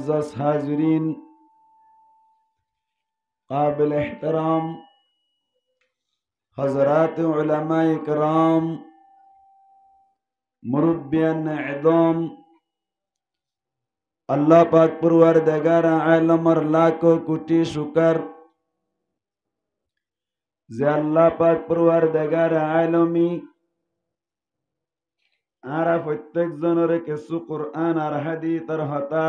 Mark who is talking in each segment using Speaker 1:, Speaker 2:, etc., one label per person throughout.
Speaker 1: मुअज़्ज़ज़ हाज़िरीन, काबिल एहतराम हज़रात उलमाए किराम, मुरब्बियान इज़ाम, अल्लाह पाक परवरदिगार आलमर लाखों कोटि शुक्र যে আল্লাহ পাক পরওয়ারদিগার আলমী আরা প্রত্যেকজনের কিছু কোরআন আর হাদিসের হতা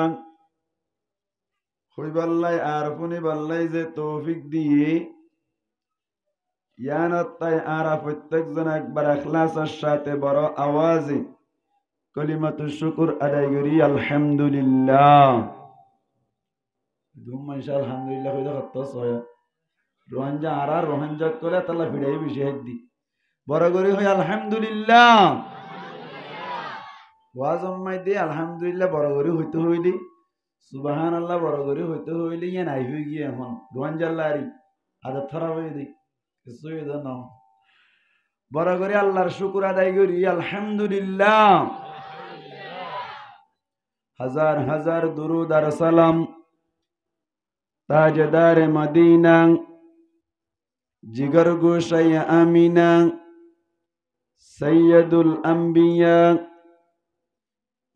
Speaker 1: হইবাল্লাই আর শুনিবাল্লাই যে তৌফিক দিয়ে ইয়ানতাই আরা প্রত্যেকজন একবার ইখলাসের সাথে বড় আওয়াজে কলিমাতুশ শুকর আদায় করি আলহামদুলিল্লাহ। দুম মাশা আলহামদুলিল্লাহ কইতে কত হয় রোহানজা আরা রোহানজা করে তাল্লা ভিড়াই বিশেষ দি বড় করি হয় আলহামদুলিল্লাহ। ওয়াজ অম্মাই দি আলহামদুলিল্লাহ বড় করি হইতে হইলি সুবহানাল্লাহ বড় করি হইতে হইলি ইয়া নাই হই গিয়ে এখন রোহানজাল্লারি আদা থরা হই দি কিছুই তো না বড় করে আল্লাহর শুকর আদায় করি আলহামদুলিল্লাহ। হাজার হাজার দুরুদ আর সালাম তাজদার মদিনা জিগর গোশাই আমিনা সৈয়দুল আম্বিয়া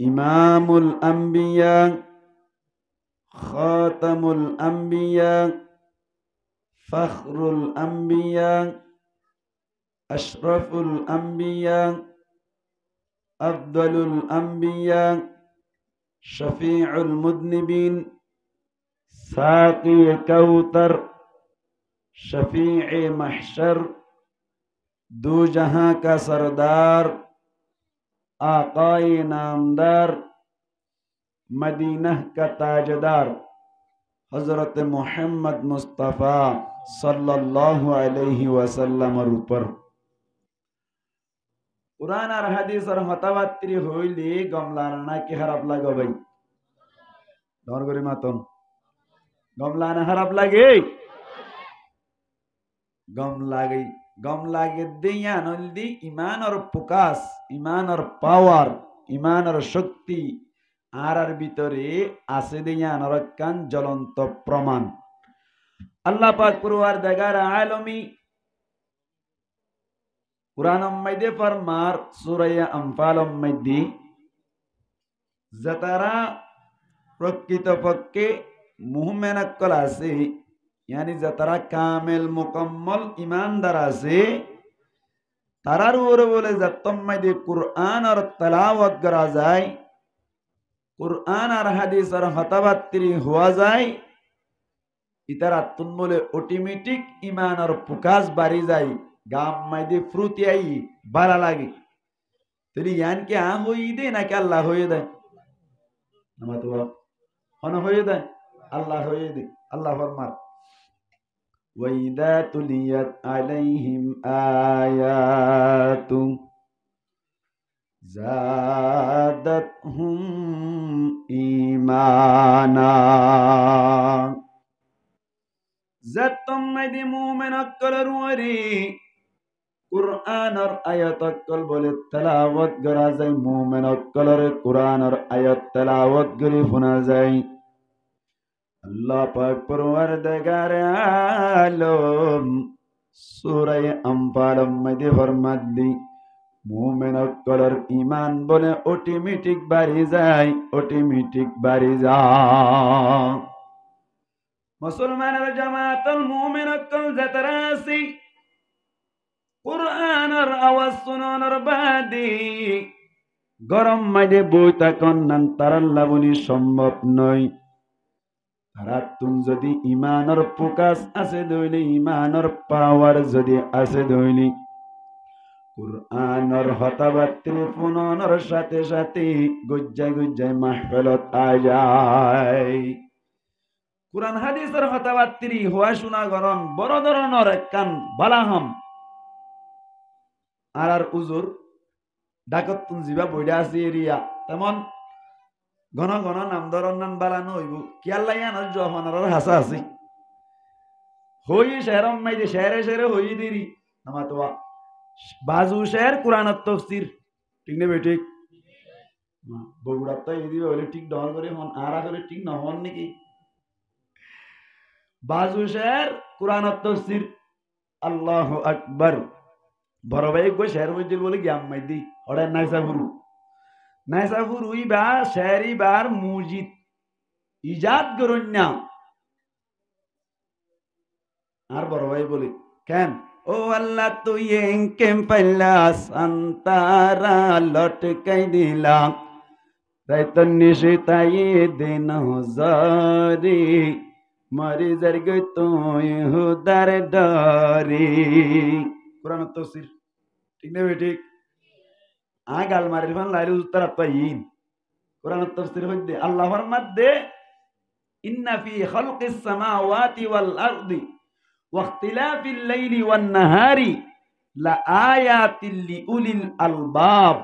Speaker 1: ইমামুল আম্বিয়া খাতামুল আম্বিয়া ফখরুল আম্বিয়া আশরাফুল আম্বিয়া আফদলুল আম্বিয়া শফিউল মুযনিবিন সাকি কাউতার शफीए महशर दो जहां का सरदार आकाए नामदार मदीना का ताजदार हजरत मोहम्मद मुस्तफ़ा सल्लल्लाहु अलैहि वसल्लम ऊपर कुरान और हदीस और मतावातिर होइले गमलाना के खराब लागो भाई डर करे मातन गमलाना खराब लागे गम लागे दिया नल्दी ईमान और पुकास ईमान और पावर ईमान और शक्ति आरार ভিতরে আছে দিয়া নরকান জ্বলন্ত প্রমাণ। আল্লাহ পাক পরওয়ারদিগার আলমী কুরআনের মধ্যে ফরমার সূরা আনফালের মধ্যে যারা প্রকৃতপক্ষে মুমিন আকল আছে यानी जतरा कामिल मुकम्मल ईमानदार আছে তারার উপরে বলে যতম্মাইদে কুরআন আর তেলাওয়াত করা যায় কুরআন আর হাদিসের হতাবাত্রি হওয়া যায় ইতারা তুন বলে অটোমেটিক ঈমান আর প্রকাশ বাড়ি যায় গাম মাইদে ফ্রুতি আই ভালো লাগে তরি ইয়ান কে আ হই দে না কে আল্লাহ হই দেয় নামা তো হন হই দেয় আল্লাহ হই দে আল্লাহ ফরমান وَإِذَا تُلِيَتْ عَلَيْهِمْ آيَاتُهُ زَادَتْهُمْ إِيمَانًا যতম্মাইদে মুমিন আকলের ওরে কুরআনের আয়াত আকল বলে তেলাওয়াত করা যায় মুমিন আকলের কুরআনের আয়াত তেলাওয়াত করে শোনা যায়। अल्लाह पाक परवरदिगार आलम सूरा अम्फाल में फरमादी मुमिन कलर ईमान बोले ऑटोमेटिक बारी जाए ऑटोमेटिक बारी जा मुसलमान जमातल मुमिन कल जतरासी कुरआनर आवाज सुनानर बादी गरम माइदे বইতা কন্নান তারার লাবনি সম্ভব নয়। রাতুন যদি ইমানের প্রকাশ আছে দইলে ইমানের পাওয়ার যদি আছে দইলে কুরআনের হতাবাত্রি ফুননের সাথে সাথে গুজ্জাই গুজ্জাই মাহফিলত আয় কুরআন হাদিসের হতাবাত্রি হওয়া শোনা গরন বড় ধরনের কান বালাহম আর উজুর ডাকত তুন জিবা বইডা আছে এরিয়া তেমন ঘন ঘন নাম ধরন বালানো হইব কি আল্লাহ ইয়ানোর জহনার হাসা আছে হই শেরম মাইদে শেরে শেরে হই দিরি নামাতোয়া বাজু শের কুরআনের তাফসীর ঠিক না বেঠিক বগুড়ার তো এই দিবে হলে ঠিক ডর করে হন আর হলে ঠিক নহন নাকি বাজুশের কোরআন তফসির আল্লাহ আকবার বড় ভাই গো শের মধ্যে বলে জ্ঞান মাইদি ওরা নাইসাফুর উই বা শেরি বার মুজিদ ইজাদ করুন না আর বড় ভাই বলে কেন ও আল্লাহ তুই কেম পাইলা সন্তারা লটকাই দিলাম রাইতন নিশিতাই দিন জারি মরি জর্গ তুই হুদার ডরি কোরআন তফসির ঠিক নেবে ঠিক গাল মারির ফান লাইলে উত্তর পাইন কোরআন তফসির হইতে আল্লাহর মধ্যে ইন্না ফি খালকিস সামাওয়াতি ওয়াল আরদি ওয়াখতিলাফিল লাইলি ওয়ান নাহারি লাআয়াতিল লিউলিল আলবাব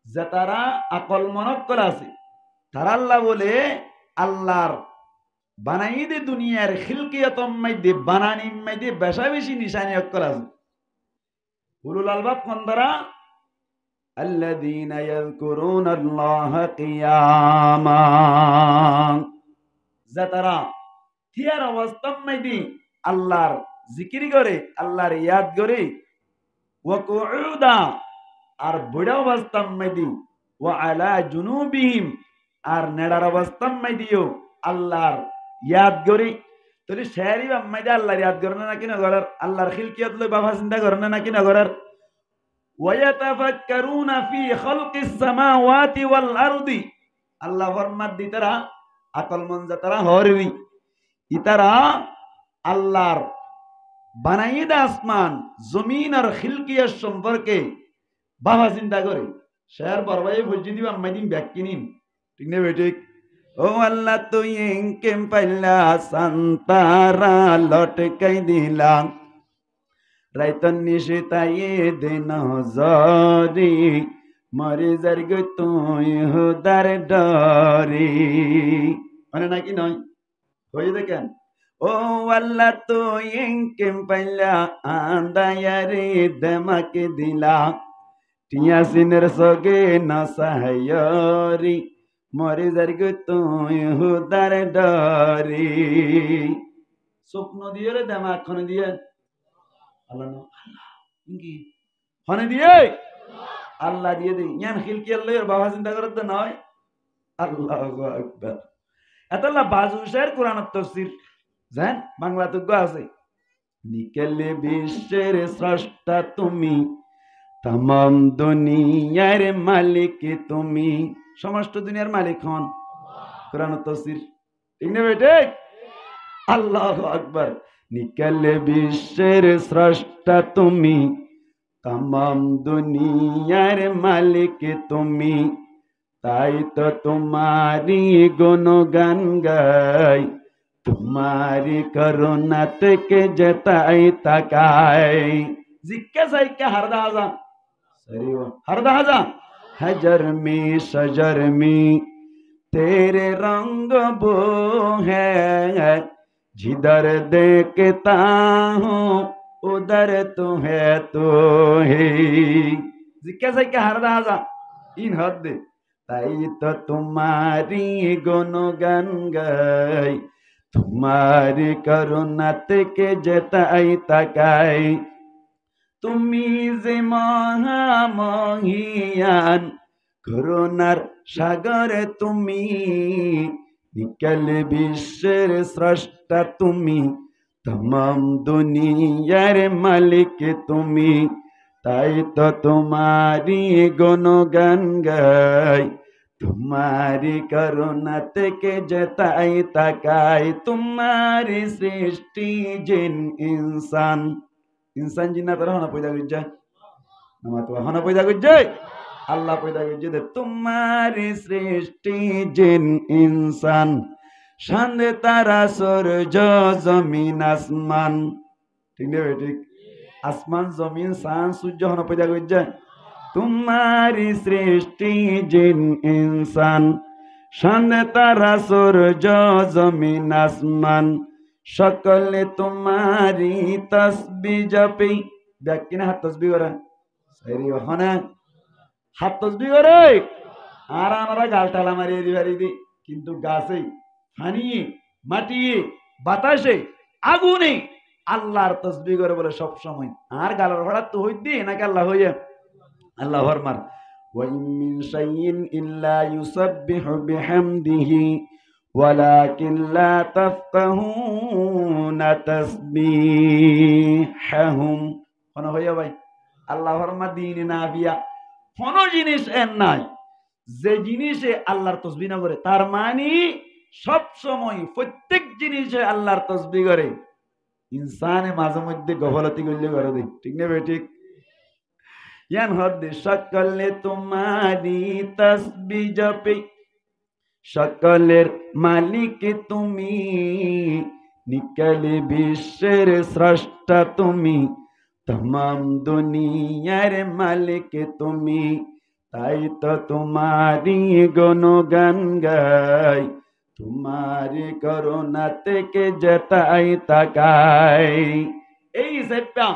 Speaker 1: যারা আকল মনক্কল আছে তারা আল্লাহ বলে আল্লাহর বানাই দে দুনিয়ার খিলকিয়াতম মাইদে বানানির মাইদে বেশা বেশি নিশানি অক্কল আছে উলুল আলবাব কোন দ্বারা الذين يذكرون الله قياما যারা থিয়ার অবস্থা মাইদি আল্লাহর জিকির করে আল্লাহর ইয়াদ করে ওয়া কুউদা আর বুড়া অবস্থা মাইদি ওয়া আলা জুনুবিহিম আর নেড়ার অবস্থা মাইদিও আল্লাহর ইয়াদ করে তাহলে শেরি মাইদি আল্লাহর ইয়াদ করে না কিনা করার আল্লাহর খিলকিয়াত লই বাবা চিন্তা করে না কিনা করার وَيَتَفَكَّرُونَ فِي خَلْقِ السَّمَاوَاتِ وَالْأَرْضِ আল্লাহ ফরমাত দিতারা আকল মন যাতারা হরি ইতারা আল্লাহর বানাইদা আসমান জমিন আর খিলকিয়াত সম্পর্কে বাবা চিন্তা করে শের বরবাই বুঝি দিবা মাইদিন ব্যাকিনিন ঠিক না বেঠিক ও আল্লাহ তুই কেম পাইলা সন্তারা লটকাই দিলাম রাইতন নিশিতাই দিন জারি মরি জর্গ তুই হুদার ডরি মানে নাকি নয় হয়ে দেখেন ও আল্লাহ তুই কেম পাইলা আন্দায়ারে দেমাকে দিলা টিয়াসিনের সগে না সাহায়রি মরি জর্গ তুই হুদার ডরি স্বপ্ন দিয়ে রে দেমাক খনে দিয়ে আল্লাহ কি হনে দিয়ে আল্লাহ দিয়ে দিই ইয়ান খিলকি আল্লাহ বাবা চিন্তা করত নয় আল্লাহু আকবার এতলা বাজুশের কোরআন তাফসীর জান বাংলা তো আছে নিকেলে বিশ্বের স্রষ্টা তুমি तमाम দুনিয়ার মালিক তুমি সমস্ত দুনিয়ার মালিক হন কোরআন তাফসীর ঠিক না বেটে আল্লাহু আকবার নিকলে বিশ্বের স্রষ্টা তুমি तमाम দুনিয়ার মালিক তুমি তাই তো তোমারি গুণগান গাই তোমারি করুণা থেকে যেতাই তাকাই জিজ্ঞা সাইকে হরদা হাজা সরিও হরদা হাজা हजर में सजर में तेरे रंग वो है जिधर देखता हूँ उधर तो है तो है जिक्का से क्या हरदा आजा इन हद दे ताई तो तुम्हारी गुणगान गाई तुम्हारी करुणा के जताई तकाई তুমি যে মহামহিয়ান করুণার সাগর তুমি নিকল বিশ্বের স্রষ্টা তুমি तमाम দুনিয়ার মালিক তুমি তাই তো তোমারি গুণগান গাই তোমারি করুণা থেকে যেতাই তাকাই তোমারি সৃষ্টি জিন ইনসান इंसान जिन्ना तरह होना पैदा कर जाए नमाज होना पैदा कर जाए अल्लाह पैदा कर जाए तुम्हारी सृष्टि जिन इंसान शांद तारा सूरज जमीन आसमान ठीक है ठीक आसमान जमीन शान सूर्य होना पैदा कर जाए तुम्हारी सृष्टि जिन इंसान शांद तारा सूरज जमीन आसमान সকলে তোমারি তসবিহ জপে দেখ কিনা হাত তসবিহ করে সাইরি হনা হাত তসবিহ করে আর আমরা গালটালা মারিয়ে দিবারি দি কিন্তু গাছে ফানিয়ে মাটিয়ে বাতাসে আগুনে আল্লাহর তসবিহ করে বলে সব সময় আর গালার ভাড়া তো হইতে নাকি আল্লাহ হইয়া আল্লাহ ফরমান ওয়া ইন মিন শাইইন ইল্লা ইউসাব্বিহু বিহামদিহি ওয়ালাকিন লা তাফকাহুনা তাসবিহাহুম কোন হইয়া ভাই আল্লাহ ফরমান দিনে না বিয়া কোন জিনিস এর নাই যে জিনিসে আল্লাহর তসবিহ না করে তার মানে সব সময় প্রত্যেক জিনিসে আল্লাহর তসবিহ করে ইনসানে মাঝে মধ্যে গফলতি করলে করে দেয় ঠিক না ভাই ঠিক ইয়ান হদ্দে সকলে তোমারি তসবিহ জপে সকলের মালিক তুমি নিকলে বিশ্বের স্রষ্টা তুমি तमाम দুনিয়ার মালিক তুমি তাই তো তোমারি গুণগান গাই তোমারি করুণা থেকে যেতাই তাকাই এই সেপ্পা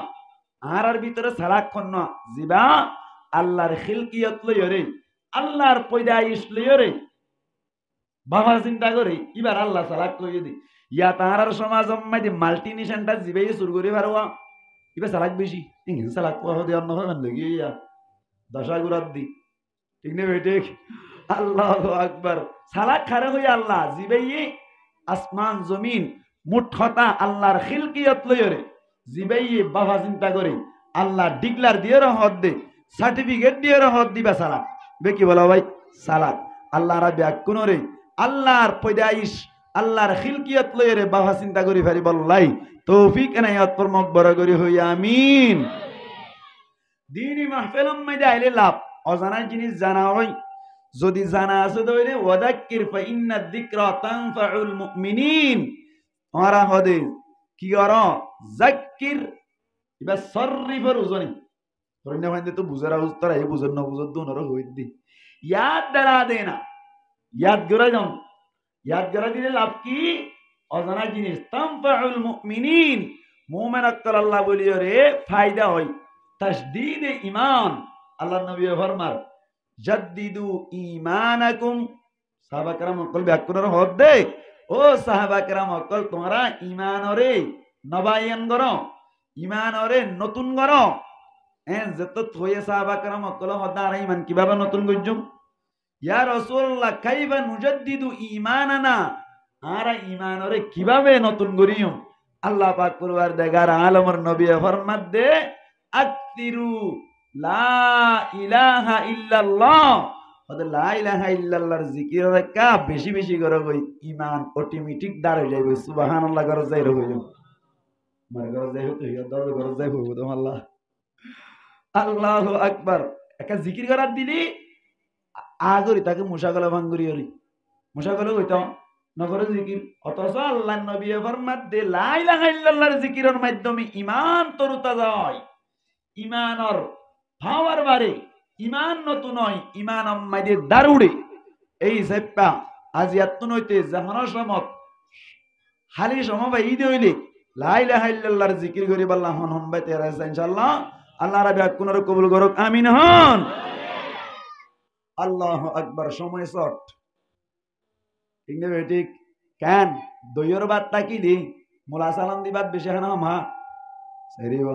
Speaker 1: আর ভিতরে সারাক্ষণ না জিবা আল্লাহর খিলকিয়ত লইরে আল্লাহর পয়দাইশ লইরে বাবা চিন্তা করে এবার আল্লাহ সালাক কই দি ইয়া তাহার সমাজ মাইদি মাল্টি নেশনটা জিবাই শুরু করে পারবা এবার সালাক বেশি ইংরেজি সালাক পাওয়া হতে অন্য হবেন লাগি ইয়া দশা গুরাত দি ঠিক না বেটে আল্লাহু আকবার সালাক খারে হই আল্লাহ জিবাই আসমান জমিন মুঠতা আল্লাহর খিলকিয়ত লইরে জিবাই বাবা চিন্তা করে আল্লাহ ডিক্লার দিয়ে রহত দে সার্টিফিকেট দিয়ে রহত দিবা সালাক বে কি বলা ভাই সালাক আল্লাহ রাব্বি আকুনরে আল্লাহর পয়দাইশ আল্লাহর খিলকিয়ত লইরে বাবা চিন্তা করি ফারি বললাই তৌফিক এনায়াত পরমক বড় করি হই আমিন দ্বীনি মাহফিলম মধ্যে আইলে লাভ অজানা জিনিস জানা হয় যদি জানা আছে দইরে ওয়াদাক্কির ফা ইন্না যিকরা তানফাউল মুমিনিন ওরা হদে কি করো যাক্কির এবার সররিফের উজনি ধরনে হইতে তো বুঝার উত্তর এই বুঝন না বুঝর দুনর হই দি ইয়াদ দ্বারা দেনা ইয়াদ করে যাও ইয়াদ করে দিলে লাভ কি অজানা জিনিস তানফাউল মুমিনিন মুমিন আক্কাল আল্লাহ বলিও রে ফায়দা হয় তাসদীদ ঈমান আল্লাহর নবী ফরমান জাদ্দিদু ঈমানাকুম সাহাবা کرام কল ব্যাকরণ হদ দে ও সাহাবা کرام কল তোমরা ঈমানরে নবায়ন করো ঈমানরে নতুন করো যত থয়ে সাহাবা کرام কল হদার ঈমান কিভাবে নতুন করজুম ইয়া রাসূলুল্লাহ কাইফা নুজাদ্দিদু ঈমানানা আরা ঈমানরে কিভাবে নতুন করিম আল্লাহ পাক পরওয়ারদিগার আলমের নবী ফরমান দে আকতিরু লা ইলাহা ইল্লাল্লাহ ওদের লা ইলাহা ইল্লাল্লাহর জিকির কা বেশি বেশি করে কই ঈমান অটোমেটিক দাঁড়ায় যাবে সুবহানাল্লাহ করে যাই রইল মার করে যাই হতো ইয়া দর করে যাই হবো তো আল্লাহ আল্লাহু আকবার একটা জিকির করার দিলি আগরি তাকে মুশাগলা ভাঙ্গুরি হরি মুশাগলা হইতো নগরে জিকির অথচ আল্লাহর নবী ফরমান দে লা ইলাহা ইল্লাল্লাহর জিকিরের মাধ্যমে ঈমান তরুতা যায় ঈমানর পাওয়ার বাড়ে ঈমান নতুন হয় ঈমান আমাদের দারুড়ে এই সেপ্পা আজ এতন হইতে জাহানোর সমত হালি সমবাই ঈদ হইলে লা ইলাহা ইল্লাল্লাহর জিকির করি আল্লাহ হন বাইতে রাইসা ইনশাআল্লাহ আল্লাহ রাব্বি আকুনর কবুল করুক আমিন হন আল্লাহু আকবার সময় শর্ট ঠিক না ঠিক কেন দইয়ের বাদ তাকিলি মোলা সালাম দিবাদ বেশি খানা মা সেরিব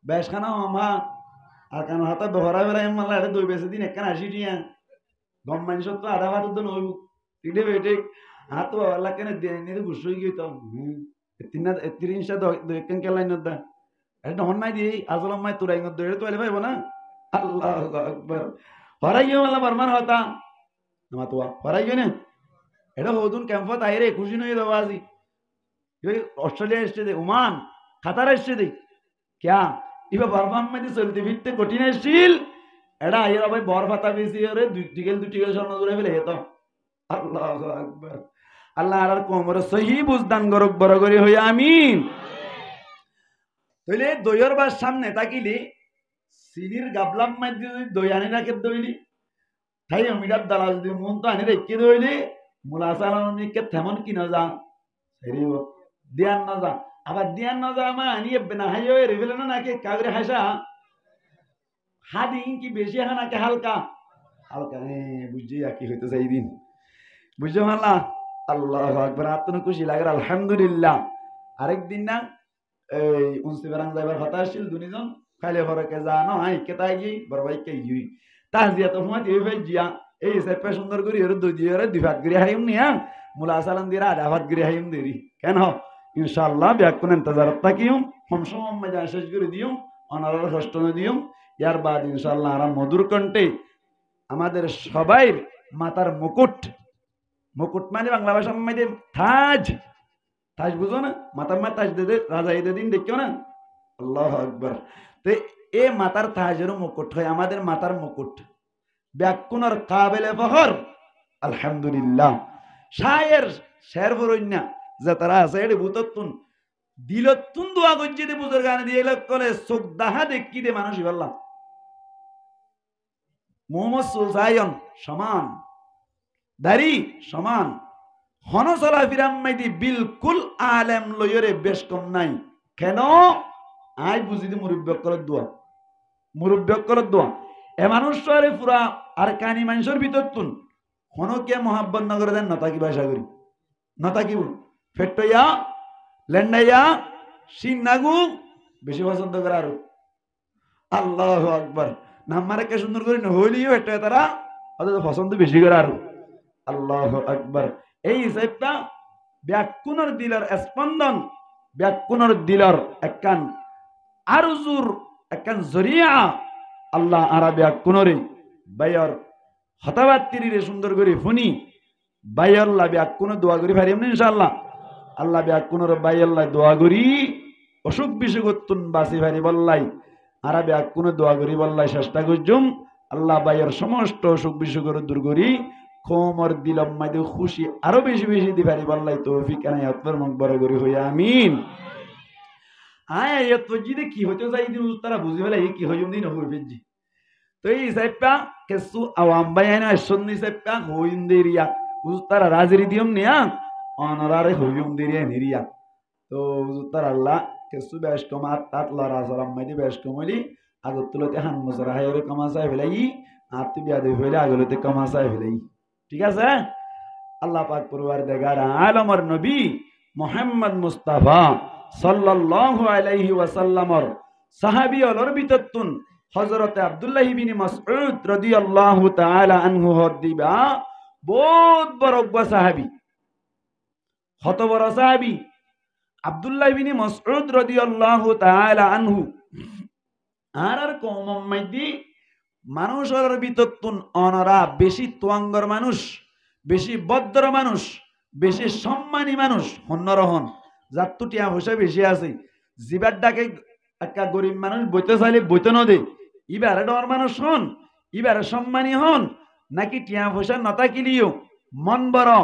Speaker 1: বেশ খানা মা আর কেন হাতে বহরা বেলা মাল্লা এটা দই বেশি দিন একখান আসি দিয়া গম মানুষ তো আধা ভাত তো নইব ঠিক না ঠিক হাত আল্লাহ কেন দিয়ে ঘুষ গিয়ে তো তিরিশটা দইকেন কেলাই নদা এটা হন নাই দিয়ে আসলাম মাই তোরাই দইরে তো এলে পাইব না আল্লাহ আকবার হরাই গিয়ে মাল্লা বর্মার হতা নামা তোয়া হরাই গিয়ে না এটা হদুন ক্যাম্পত আইরে খুশি নই দেবো আজি অস্ট্রেলিয়া এসছে দে ওমান কাতার এসছে দে ক্যা এবার বর্মান মাঝে চলতে ফিরতে কঠিন এসছিল এটা আইয়ের ভাই বর ফাতা বেশি ওরে দুই টিকেল স্বর্ণ জুড়ে ফেলে হেত আল্লাহ আকবার আল্লাহ আর কোমরে সহি বুঝদান গরক বড় করে হই আমিন তাইলে দইয়ের বার সামনে তাকিলি সিনির গাবলাম মাঝে যদি দই আনি রাখে দইলি তাই অমিরার দালাল যদি মন তো আনি রেখে দইলি মুলা চালানিকে তেমন কি না যা সেরিব দিয়ান না যা আবার দিয়ান না যা মা আনিয়ে না হাইও রেভেলে না নাকি কাগরে হাসা হাদি কি বেশি হা নাকি হালকা হালকা বুঝছি কি হইতে চাই দিন বুঝছো মাল্লা আল্লাহ আকবার আত্মন খুশি লাগে আলহামদুলিল্লাহ আরেকদিন না এই উনসিবারাং যাইবার কথা আসছিল দুনিজন খাইলে ভরকে জানো হাই কেতাই গই বড় ভাই কে গই তাজিয়া তো হুমা দিবে জিয়া এই সেপে সুন্দর করি এর দুই দিয়ে দুই ভাত গরি হাইম নিয়া মুলা সালাম দিরা আধা ভাত গরি হাইম দেরি কেন ইনশাআল্লাহ ব্যাকুন ইন্তজার তাকিউম সমসম মজা শেষ করে দিও অনারার কষ্ট দিও ইয়ার বাদ ইনশাআল্লাহ আর মধুর কণ্ঠে আমাদের সবাইর মাথার মুকুট মুকুট মানে বাংলা ভাষার মধ্যে তাজ তাজ বুঝো না মাথার মা তাজ দে রাজা ঈদের দিন দেখিও না আল্লাহু আকবার তো এ মাথার তাজের মুকুট হয় আমাদের মাথার মুকুট ব্যাকুনর কাবেলে ফখর আলহামদুলিল্লাহ শায়ের শের বরইনা যে তারা আছে এডি বুততুন দিলতুন দোয়া গজ্জি দে বুজুর গানে দিয়ে কলে চোখ দাহা দেখি দে মানুষ বললাম মোহাম্মদ সুলসায়ন সমান দাড়ি সমান হনসলা ফিরাম্মাইদি বিলকুল আলেম লয়রে বেশ কম নাই কেন আই বুঝি দি মুরব্বকর দোয়া এ মানুষরে পুরা আর কানি মানুষের ভিতর তুন হনকে মোহাব্বত নগর দেন নতাকি ভাষা করি নতাকিব ফেট্টইয়া লেন্ডাইয়া সিন্নাগু বেশি পছন্দ করে আরো আল্লাহু আকবার নাম্মারে কে সুন্দর করে হইলিও এটা তারা অত পছন্দ বেশি করে আরো আল্লাহু আকবার এই হিসাবটা ব্যাকুনর দিলার স্পন্দন ব্যাকুনর দিলার একখান আরজুর একখান জরিয়া আল্লাহ আরা ব্যাকুনরে বাইর হতাবাত্তিরে সুন্দর করে ফুনি বাইরল্লাহ ব্যাকুন দোয়া করি পারি এমনি ইনশাআল্লাহ আল্লাহ ব্যাকুনর বাইরল্লাহ দোয়া করি অসুখ বিসুখ উত্তুন বাসি ভারি বললাই আরা ব্যাকুন দোয়া করি বললাই চেষ্টা করছুম আল্লাহ বাইর সমস্ত অসুখ বিসুখের দূর করি কোমর দিলম মাইদে খুশি আরো বেশি বেশি দি পারি বললাই তৌফিক আনাই আত্মর মুখ বড় করি হইয়া আমিন আয় এত জিদে কি হতে যাই দিন তারা বুঝি ফেলে কি হইম দিন হইবে জি তো এই সাইপা কেসু আওয়াম বাইনা সন্নি সাইপা হইম দেরিয়া তারা রাজরি দিয়ম নিয়া অনারারে হইম দেরিয়া নিরিয়া তো তার আল্লাহ কেসু বেশ কমা তাত লরা সরাম মাইদে বেশ কমলি আগতুলতে হান মজরা হায়রে কমা চাই ফেলাই আত্মি বিয়া দেই ফেলে আগলতে কমা চাই ফেলাই ঠিক আছে আল্লাহ পাক পরওয়ারদিগার আলমের নবী মুহাম্মদ মুস্তাফা সাল্লাল্লাহু আলাইহি ওয়াসাল্লামর সাহাবী অলর ভিতরতুন হযরত আব্দুল্লাহ ইবনে মাসউদ রাদিয়াল্লাহু তাআলা আনহু হদিবা বহুত বড় সাহাবী কত বড় সাহাবী আব্দুল্লাহ ইবনে মাসউদ রাদিয়াল্লাহু তাআলা আনহু আর কওমম মাইদি মানুষের ভিতরতুন অনরা বেশি তোয়াঙ্গর মানুষ বেশি ভদ্র মানুষ বেশি সম্মানী মানুষ হন্নরহন যার তো টিয়া পয়সা বেশি আছে জিবার ডাকে একটা গরিব মানুষ বইতে চাইলে বইতে নদে ইবারে ডর মানুষ হন ইবারে সম্মানী হন নাকি টিয়া পয়সা নতাকিলিও মন বড়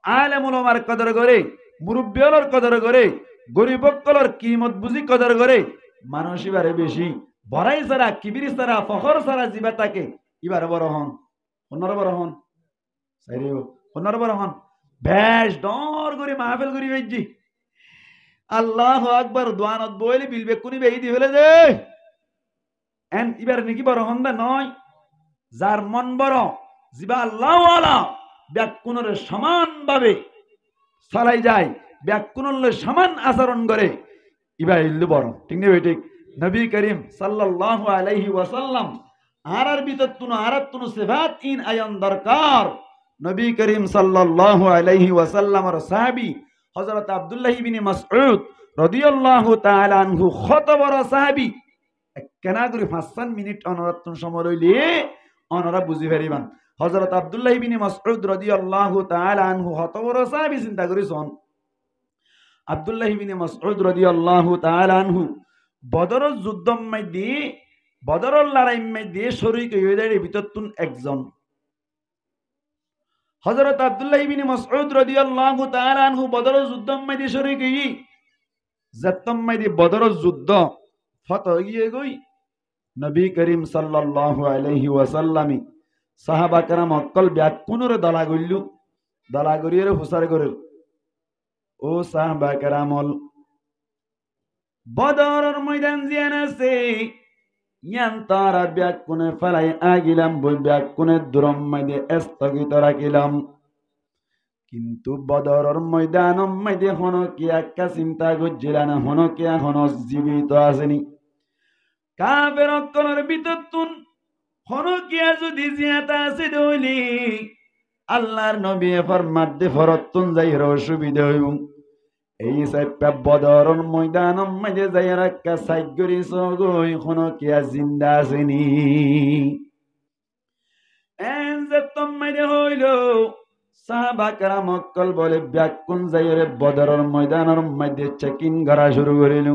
Speaker 1: আলেমুল ওমার কদর করে মুরব্বিয়লর কদর করে গরিবকলর কিমত বুঝি কদর করে মানুষ ইবারে বেশি বড়াই সারা কিবির সারা ফখর সারা জিবা তাকে ইবারে বড় হন হন্নর বড় হন সাইরেও হন্নর বড় হন বেশ ডর করে মাহফিল করি বেজি আল্লাহু আকবার দোয়ানত বইলে বিলবে কোনি বেই দি ফেলে দে এন ইবার নাকি বড় হন না নয় যার মন বড় জিবা আল্লাহ ওয়ালা ব্যাকুনরে সমানভাবে চলাই যায় ব্যাকুনলে সমান আচরণ করে ইবা ইল্লু বড় ঠিক নেই ঠিক নবী করিম সাল্লাল্লাহু আলাইহি ওয়াসাল্লাম আরার ভিতরতুন আরাতুন সিফাত ইন আয়ান দরকার নবী করিম সাল্লাল্লাহু আলাইহি ওয়াসাল্লামর সাহাবী হযরত আব্দুল্লাহ ইবনে মাসউদ রাদিয়াল্লাহু তাআলা আনহু কত বড় সাহাবী কেনা করে 5 মিনিট অনরাতুন সময় লইলে অনরা বুঝি পারিবান হযরত আব্দুল্লাহ ইবনে মাসউদ রাদিয়াল্লাহু তাআলা আনহু কত বড় সাহাবী চিন্তা করিছন আব্দুল্লাহ ইবনে মাসউদ রাদিয়াল্লাহু তাআলা আনহু বদরের যুদ্ধম মধ্যে বদরের লড়াই মধ্যে শরীক হয়ে যায় ভিতরতুন একজন হযরত আব্দুল্লাহ ইবনে মাসউদ রাদিয়াল্লাহু তাআলা আনহু বদরের যুদ্ধম মধ্যে শরীক হই যতম মধ্যে বদরের যুদ্ধ ফতহ গিয়ে গই নবী করিম সাল্লাল্লাহু আলাইহি ওয়াসাল্লাম সাহাবা کرام অকল ব্যাকুনরে দলা গইলু দলা গরিয়ে হুসার করে ও সাহাবা کرام বদরের ময়দান জিয়ান আছে ইয়ান তারা ব্যাকুনে ফেলাই আগিলাম বই ব্যাকুনে দূরম মাইদে স্থগিত রাখিলাম। কিন্তু বদরের ময়দান মাইদে হন কি একটা চিন্তা করছিলেন, হন কি এখন জীবিত আসেনি? কাফের অক্কলের ভিতর তুন হন কি যদি জিয়াতা আছে দইলি আল্লাহর নবী ফরমাত দে ফরতুন যাইর অসুবিধা হইব। এই সাইপা বদরের ময়দান মাইদে যাইর একটা সাইগরি সগই হন কি জিন্দা আসেনি? এন যে মাইদে হইল সাহাবা কেরাম অক্কল বলে ব্যাকুন যাইরে বদরের ময়দানের মধ্যে চেকিং করা শুরু করিল।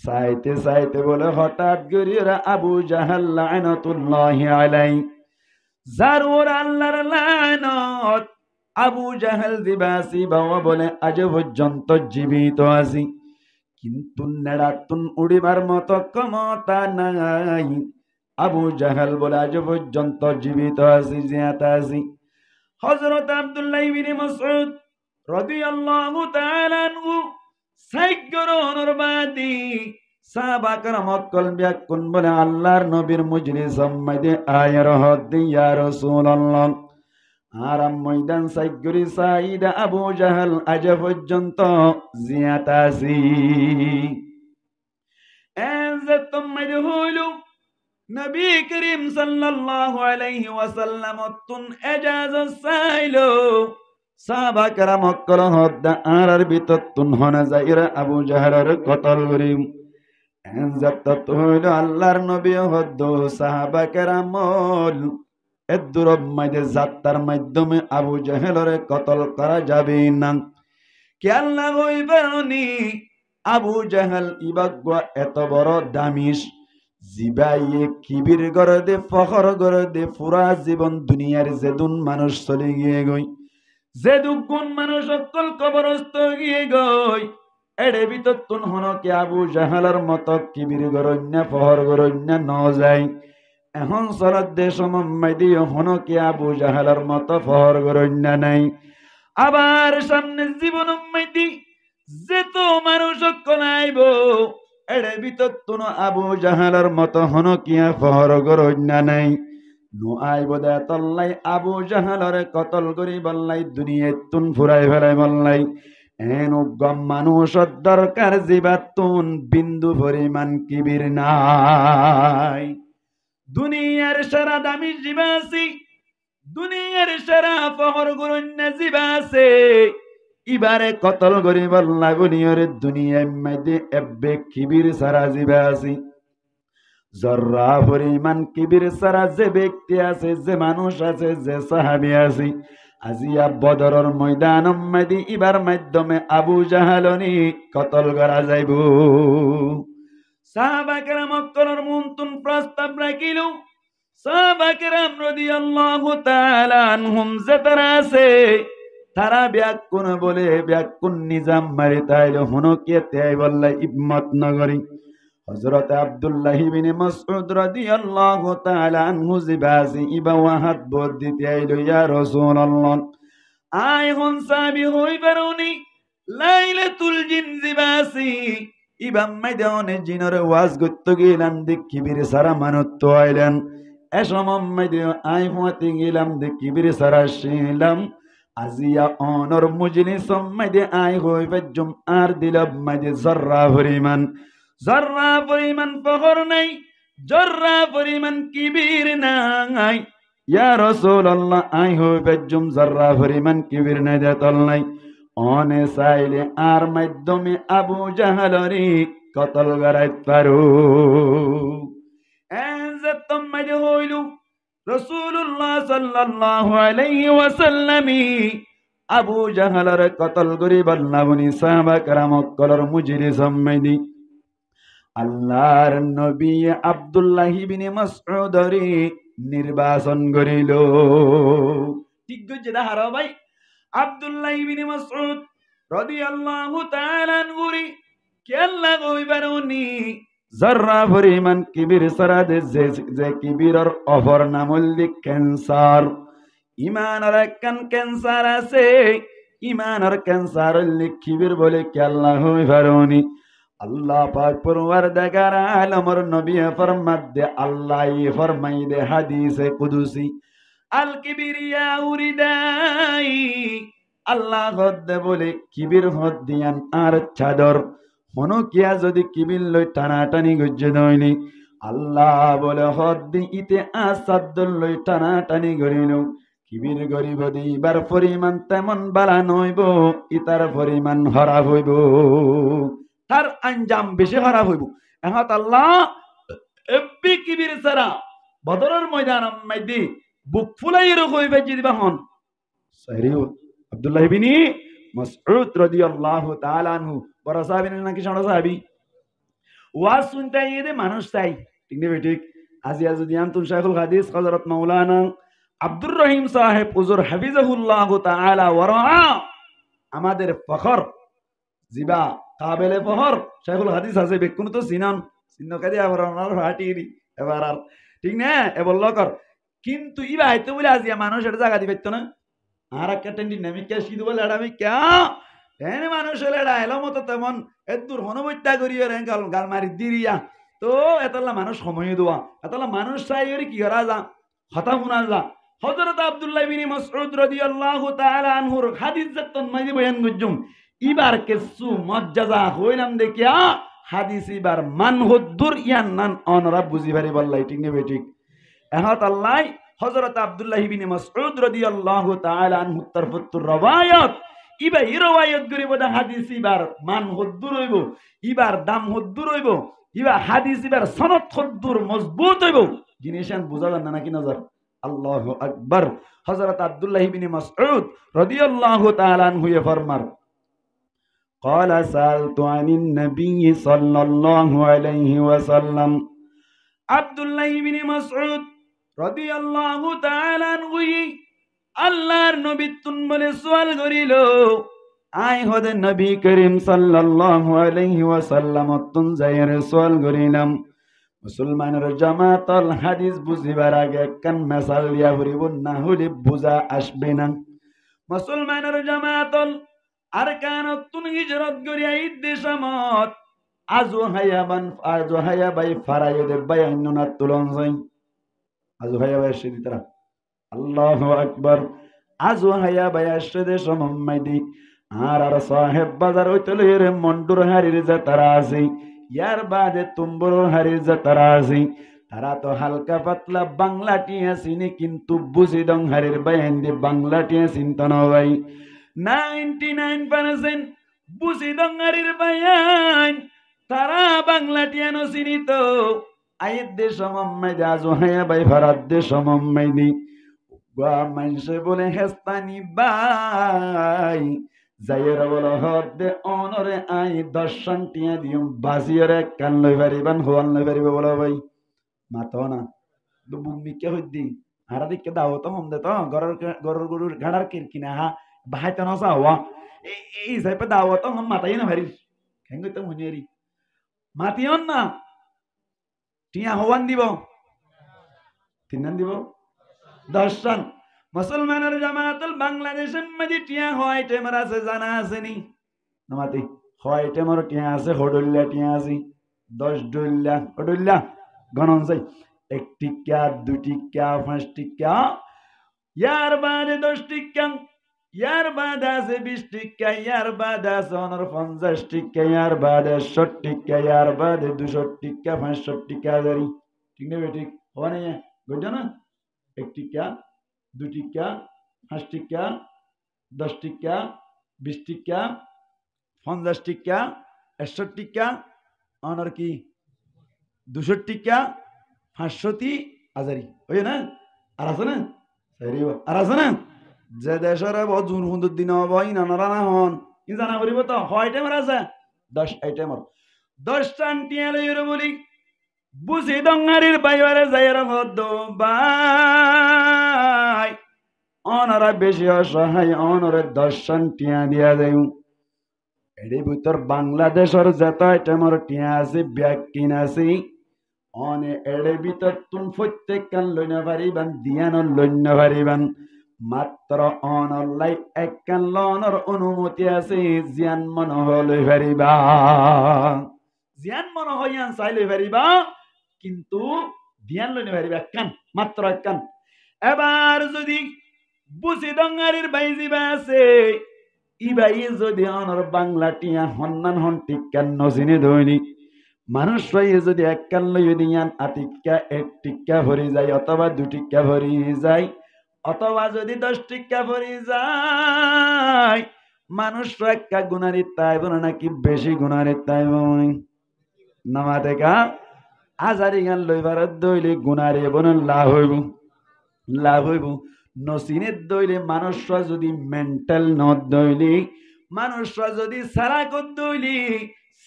Speaker 1: চাইতে চাইতে বলে হঠাৎ গরিরা আবু জাহাল লানাতুল্লাহি আলাইহি, যার ওর আল্লাহর লানত, আবু জাহাল দিবাসি বাবা বলে আজ পর্যন্ত জীবিত আছি, কিন্তু নেড়াতুন উড়িবার মতো ক্ষমতা নাই। আবু জাহাল বলে আজ পর্যন্ত জীবিত আছি, জিয়াতা আছি। হযরত আব্দুল্লাহ ইবনে মাসউদ রাদিয়াল্লাহু তাআলা আনহু সাইগরনের বাদী সাহাবা کرام অক্কল ব্যাকুন বলে আল্লাহর নবীর মজলিস মাইদে আয়ার হদ ইয়া রাসূলুল্লাহ, আরাম ময়দান সাইগরি সাইদা আবু জাহাল আজ পর্যন্ত জিয়াতা আছি। এজে মাইদে হইলো নবী করিম সাল্লাল্লাহু আলাইহি ওয়াসাল্লাম তুন এজাজত চাইলো। সাহাবা کرام অক্কল হদ আরার ভিতর তুন হনা যাইরা আবু জাহালের কতল করিম। এজাত হইল আল্লাহর নবী হদ সাহাবা کرام এদুরব মাইদে যাত্রার মাধ্যমে আবু জাহেলের কতল করা যাবে না। কে আল্লাহ হইবানি আবু জাহেল ইবাগা এত বড় দামিশ জিবাইয়ে কিবির করে দে ফখর করে দে পুরা জীবন দুনিয়ার যেদুন মানুষ চলে গিয়ে গই, যে দুগুণ মানুষ অকল কবরস্থ গিয়ে গই, এড়ে ভিতর তুন হন কি আবু জাহালের মতো কিবির গরণ্যা ফহর গরণ্যা ন যায়। এখন সরদ দেশ মাইদি হন কি আবু জাহালের মতো ফহর গরণ্যা নাই। আবার সামনে জীবন মাইদি যেত মানুষ অকল আইব, এড়ে ভিতর তুন আবু জাহালের মতো হন কিয়া ফহর গরণ্যা নাই। নো আইব দে তল্লাই আবু জাহালের কতল করি বললাই দুনিয়ায় তুন ফুরাই ফেলাই বললাই। এন গম মানুষের দরকার জীবাতুন বিন্দু পরিমাণ কিবির নাই। দুনিয়ার সারা দামি জীবাসি, দুনিয়ার সারা ফহর গরণ্যা জীবাসে, ইবারে কতল করি বললাই বুনিয়র দুনিয়ায় মাইদে এব্বে কিবির সারা জীবাসি। জর্রা পরিমাণ কিবির সারা যে ব্যক্তি আছে, যে মানুষ আছে, যে সাহাবী আছে, আজিয়া বদরের ময়দান মাইদি ইবার মাধ্যমে আবু জাহালনি কতল করা যাইব। সাহাবা কেরাম অক্কলের মুনতুন প্রস্তাব রাখিল। সাহাবা কেরাম রাদিয়াল্লাহু তাআলা আনহুম যে তারা আছে, তারা ব্যাকুন বলে ব্যাকুন নিজাম মারি তাইলে হনকে তাই বললা ইম্মত নগরী। হযরত আব্দুল্লাহ ইবনে মাসউদ রাদিয়াল্লাহু তাআলা আনহু জিবাসি ইবা ওয়াহাদ বদিতে আইলো, ইয়া রাসূলুল্লাহ আই হন সাহাবী হই পারুনি লাইলাতুল জিন জিবাসি ইবা মাইদানে জিনরে ওয়াজ করতে গেলাম দেখি বীর সারা মানত তো আইলেন। এসম মাইদে আই হতে গেলাম দেখি বীর সারা শিলাম। আজিয়া অনর মজলিস মাইদে আই হই বেজম আর দিলাম মাইদে জর্রা পরিমাণ, জর্রা পরিমাণ ফখর নাই, জর্রা পরিমাণ কিবির নাই। ইয়া রাসূলুল্লাহ আই হই বেজম জর্রা পরিমাণ কিবির নাই দেতল নাই। অনে চাইলে আর মাধ্যমে আবু জাহালরি কতল গড়াইত পারো। এজত মাইদে হইল রাসূলুল্লাহ সাল্লাল্লাহু আলাইহি ওয়াসাল্লাম আবু জাহালের কতল করি বলনাবনি সাহাবা کرام কলর মুজলিস মাইদি আল্লাহর নবী আব্দুল্লাহ ইবনে মাসউদ রে নির্বাচন করিল। ঠিক গজে দাহারা ভাই, আব্দুল্লাহ ইবনে মাসউদ রাদিয়াল্লাহু তাআলা আনহু কেল্লা কইবারনি জর্রা পরিমাণ কিবির সারা দে, যে কিবিরর অপর নাম হল ক্যান্সার। ইমানের একখান ক্যান্সার আছে, ইমানের ক্যান্সার হল কিবির বলে কেল্লা কইবারনি। আল্লাহ পাক পরওয়ারদিগার আলমের নবী ফরমাত দে আল্লাহ ফরমাই দে হাদিসে কুদসি আল কিবরিয়া উরিদাই আল্লাহ হদ্দে বলে কিবির হদ দিয়ান আর চাদর মনো কিয়া যদি কিবির লই টানাটানি গজ্জে দইনি আল্লাহ বলে হদ দি ইতে আসাদ্দুল লই টানাটানি গরিল কিবির গরিব দিবার পরিমাণ তেমন বালা নইব ইতার পরিমাণ হরাব হইব তার আঞ্জাম বেশি খারাপ হইব এহাত আল্লাহ এব্বি কিবির সারা বদরের ময়দান মাইদি বুক ফুলাই হইবে যদি বাহন সাহিরিও আব্দুল্লাহ ইবনে মাসউদ রাদিয়াল্লাহু তাআলা আনহু বড় সাহাবী নাকি ছোট সাহাবী ওয়াজ শুনতে এদে মানুষ চাই ঠিক না ঠিক আজি যদি আনতুন শাইখুল হাদিস হযরত মাওলানা আব্দুর রহিম সাহেব হুজুর হাফিজাহুল্লাহু তাআলা ওয়া রাআ আমাদের ফখর জিবা কাবেলে ফখর শাইখুল হাদিস আছে বেকুন তো সিনান চিহ্ন কাদি আবার ওনার হাটিরি এবার আর ঠিক না এ বলল কর কিন্তু ইবা আইতে বলে আজি মানুষ এটা জায়গা দিবেত না আর একটা টেন্ডি নামিকা সিধু বলে আমি ক্যা এনে মানুষ হলে এটা এলো মতো তেমন এদুর হনবত্যা করিয়ে গাল গাল মারি দিরিয়া তো এতলা মানুষ সময় দেওয়া এতলা মানুষ চাই কি করা যা হতা শুনা যা হযরত আব্দুল্লাহ ইবনে মাসউদ রাদিয়াল্লাহু তাআলা আনহুর হাদিস যতন মাঝে বয়ান গুজুম ইবার কিছু মজ্জাজা হইলাম দেখিয়া হাদিস ইবার মানহুদ্দুর ইয়ান নান অনরা বুঝি পারি বললাই ঠিক নেবে ঠিক এহাত আল্লাহ হযরত আব্দুল্লাহ ইবনে মাসউদ রাদিয়াল্লাহু তাআলা আনহু তরফতুর রওয়ায়াত ইবা এই রওয়ায়াত গরিব দা হাদিস ইবার মানহুদ্দুর হইব ইবার দাম হুদ্দুর হইব ইবা হাদিস ইবার সনদ হুদ্দুর মজবুত হইব জিনিসন বুঝা যান না নাকি নজর আল্লাহু আকবার হযরত আব্দুল্লাহ ইবনে মাসউদ রাদিয়াল্লাহু তাআলা আনহু ফরমার قال سألت عن النبي صلى الله عليه وسلم আব্দুল্লাহ ইবনে মাসউদ রাদিয়াল্লাহু তাআলা আনহু আল্লাহর নবী তুন বলে সওয়াল করিল আই হদে নবী করিম সাল্লাল্লাহু আলাইহি ওয়াসাল্লাম তুন যায়ের সওয়াল করিলাম মুসলমানের জামাতল হাদিস বুঝিবার আগে কান মেসাল দিয়া হরিব না হলে বুঝা আসবে না মুসলমানের জামাতল আর কানতুন হিজরত করিয়া ইদ্দেশমত আজু হায়া বাই ফারাইদে বায়ান্না তুলন যাই আজু হায়া বাই সেদিতরা আল্লাহু আকবার আজু হায়া বাই সেদে সমম্মাইদি আর সাহেব বাজার হইতলে রে মন্ডুর হারির যাতারা আছে ইয়ার বাদে তুম্বর হারির যাতারা আছে তারা তো হালকা পাতলা বাংলাটি আসিনি কিন্তু বুঝি দং হারির বায়ান্দি বাংলাটি চিন্তা নয় 99% বুঝি দঙ্গারির বায়ান তারা বাংলাটিয়ানো চিনিত আয়ের দেশ সমম্মাই আজু হায়া বাই ভারত দেশ সমম্মাই দি গোয়া মানুষে বলে হেস্তানি বাই যাইয়ের বল হদে অনরে আই দর্শন টিয়া দিম বাজিয়রে কান লই পারিবান হোয়াল লই পারিব বলো ভাই মাতো না বুমিকে হইদি হারা দিকে দাওতো হম দে তো গরর গরুর ঘাড়ার কিরকিনা হা bahai tanah sawah, saya pedawa tuh matain na hari, kengko itu munyeri, mation na, tiya hawan dibo, tinan dibo, darshan, Musalmaner Jamaatul Bangladesh madi tiya hawai temara se jana aseni, namati hawai temara tiya ase hodulla tiya ase, 10 dulla, hodulla, ganon say, ek tikya, du tikya, 5 tikya, yar baade 10 tikya. ইয়ার বাদ আছে 20 টিকা ইয়ার বাদ আছে 50 টিকা ইয়ার বাদ 60 টিকা ইয়ার বাদ 200 টিকা 500 টিকা জারি ঠিক না ঠিক হয় না বুঝছো না 1 টিকা 2 টিকা 5 টিকা 10 টিকা 20 টিকা 50 টিকা 100 টিকা আর কি 200 টিকা 500 টি আজারি হয় না আর আছে না সারিও আর আছে না যে দেশের জুন 15 দিন হই না না হন ই জানা করিব তো হয় টাইমার আছে 10 আইটেমর 10 টান্টিয়া লইর বলি বুঝি দঙ্গারির বাইরে যাইর হদ বাই অনরা বেশি অসহায় অনরে 10 টান্টিয়া দিয়া দেউ এর ভিতর বাংলাদেশের যত আইটেমর টিয়া আছে ব্যাকিন আছে অনে এর ভিতর তুন প্রত্যেক কান লইনা পারিবান দিয়ান লইনা পারিবান মাত্র অনলাই একখান লনের অনুমতি আছে জিয়ান মন হলে পারিবা জিয়ান মনে হইয়ান চাইলে পারিবা কিন্তু ধ্যান লইনে পারিবা একখান মাত্র একখান। এবার যদি বুঝি দঙ্গারির বাইজিবা আছে ইবাই যদি অনর বাংলা টিয়া হন্নান হন টিক্কান নজিনে দৈনিক মানুষ যদি এক কান লই দিয়ান আটিক্কা এক টিক্কা ভরি যায় অথবা দু টিক্কা ভরি যায় অথবা যদি 10 টিক্কা ভরি যায় মানুষ একটা গুনারি তাই বলে নাকি বেশি গুনারি তাই নামা দেখা আজারি গান লইবার দইলে গুনারি বলেন লাভ হইব নসিনের দইলে মানুষরা যদি মেন্টাল নদ দইলি মানুষরা যদি সারা কর দইলি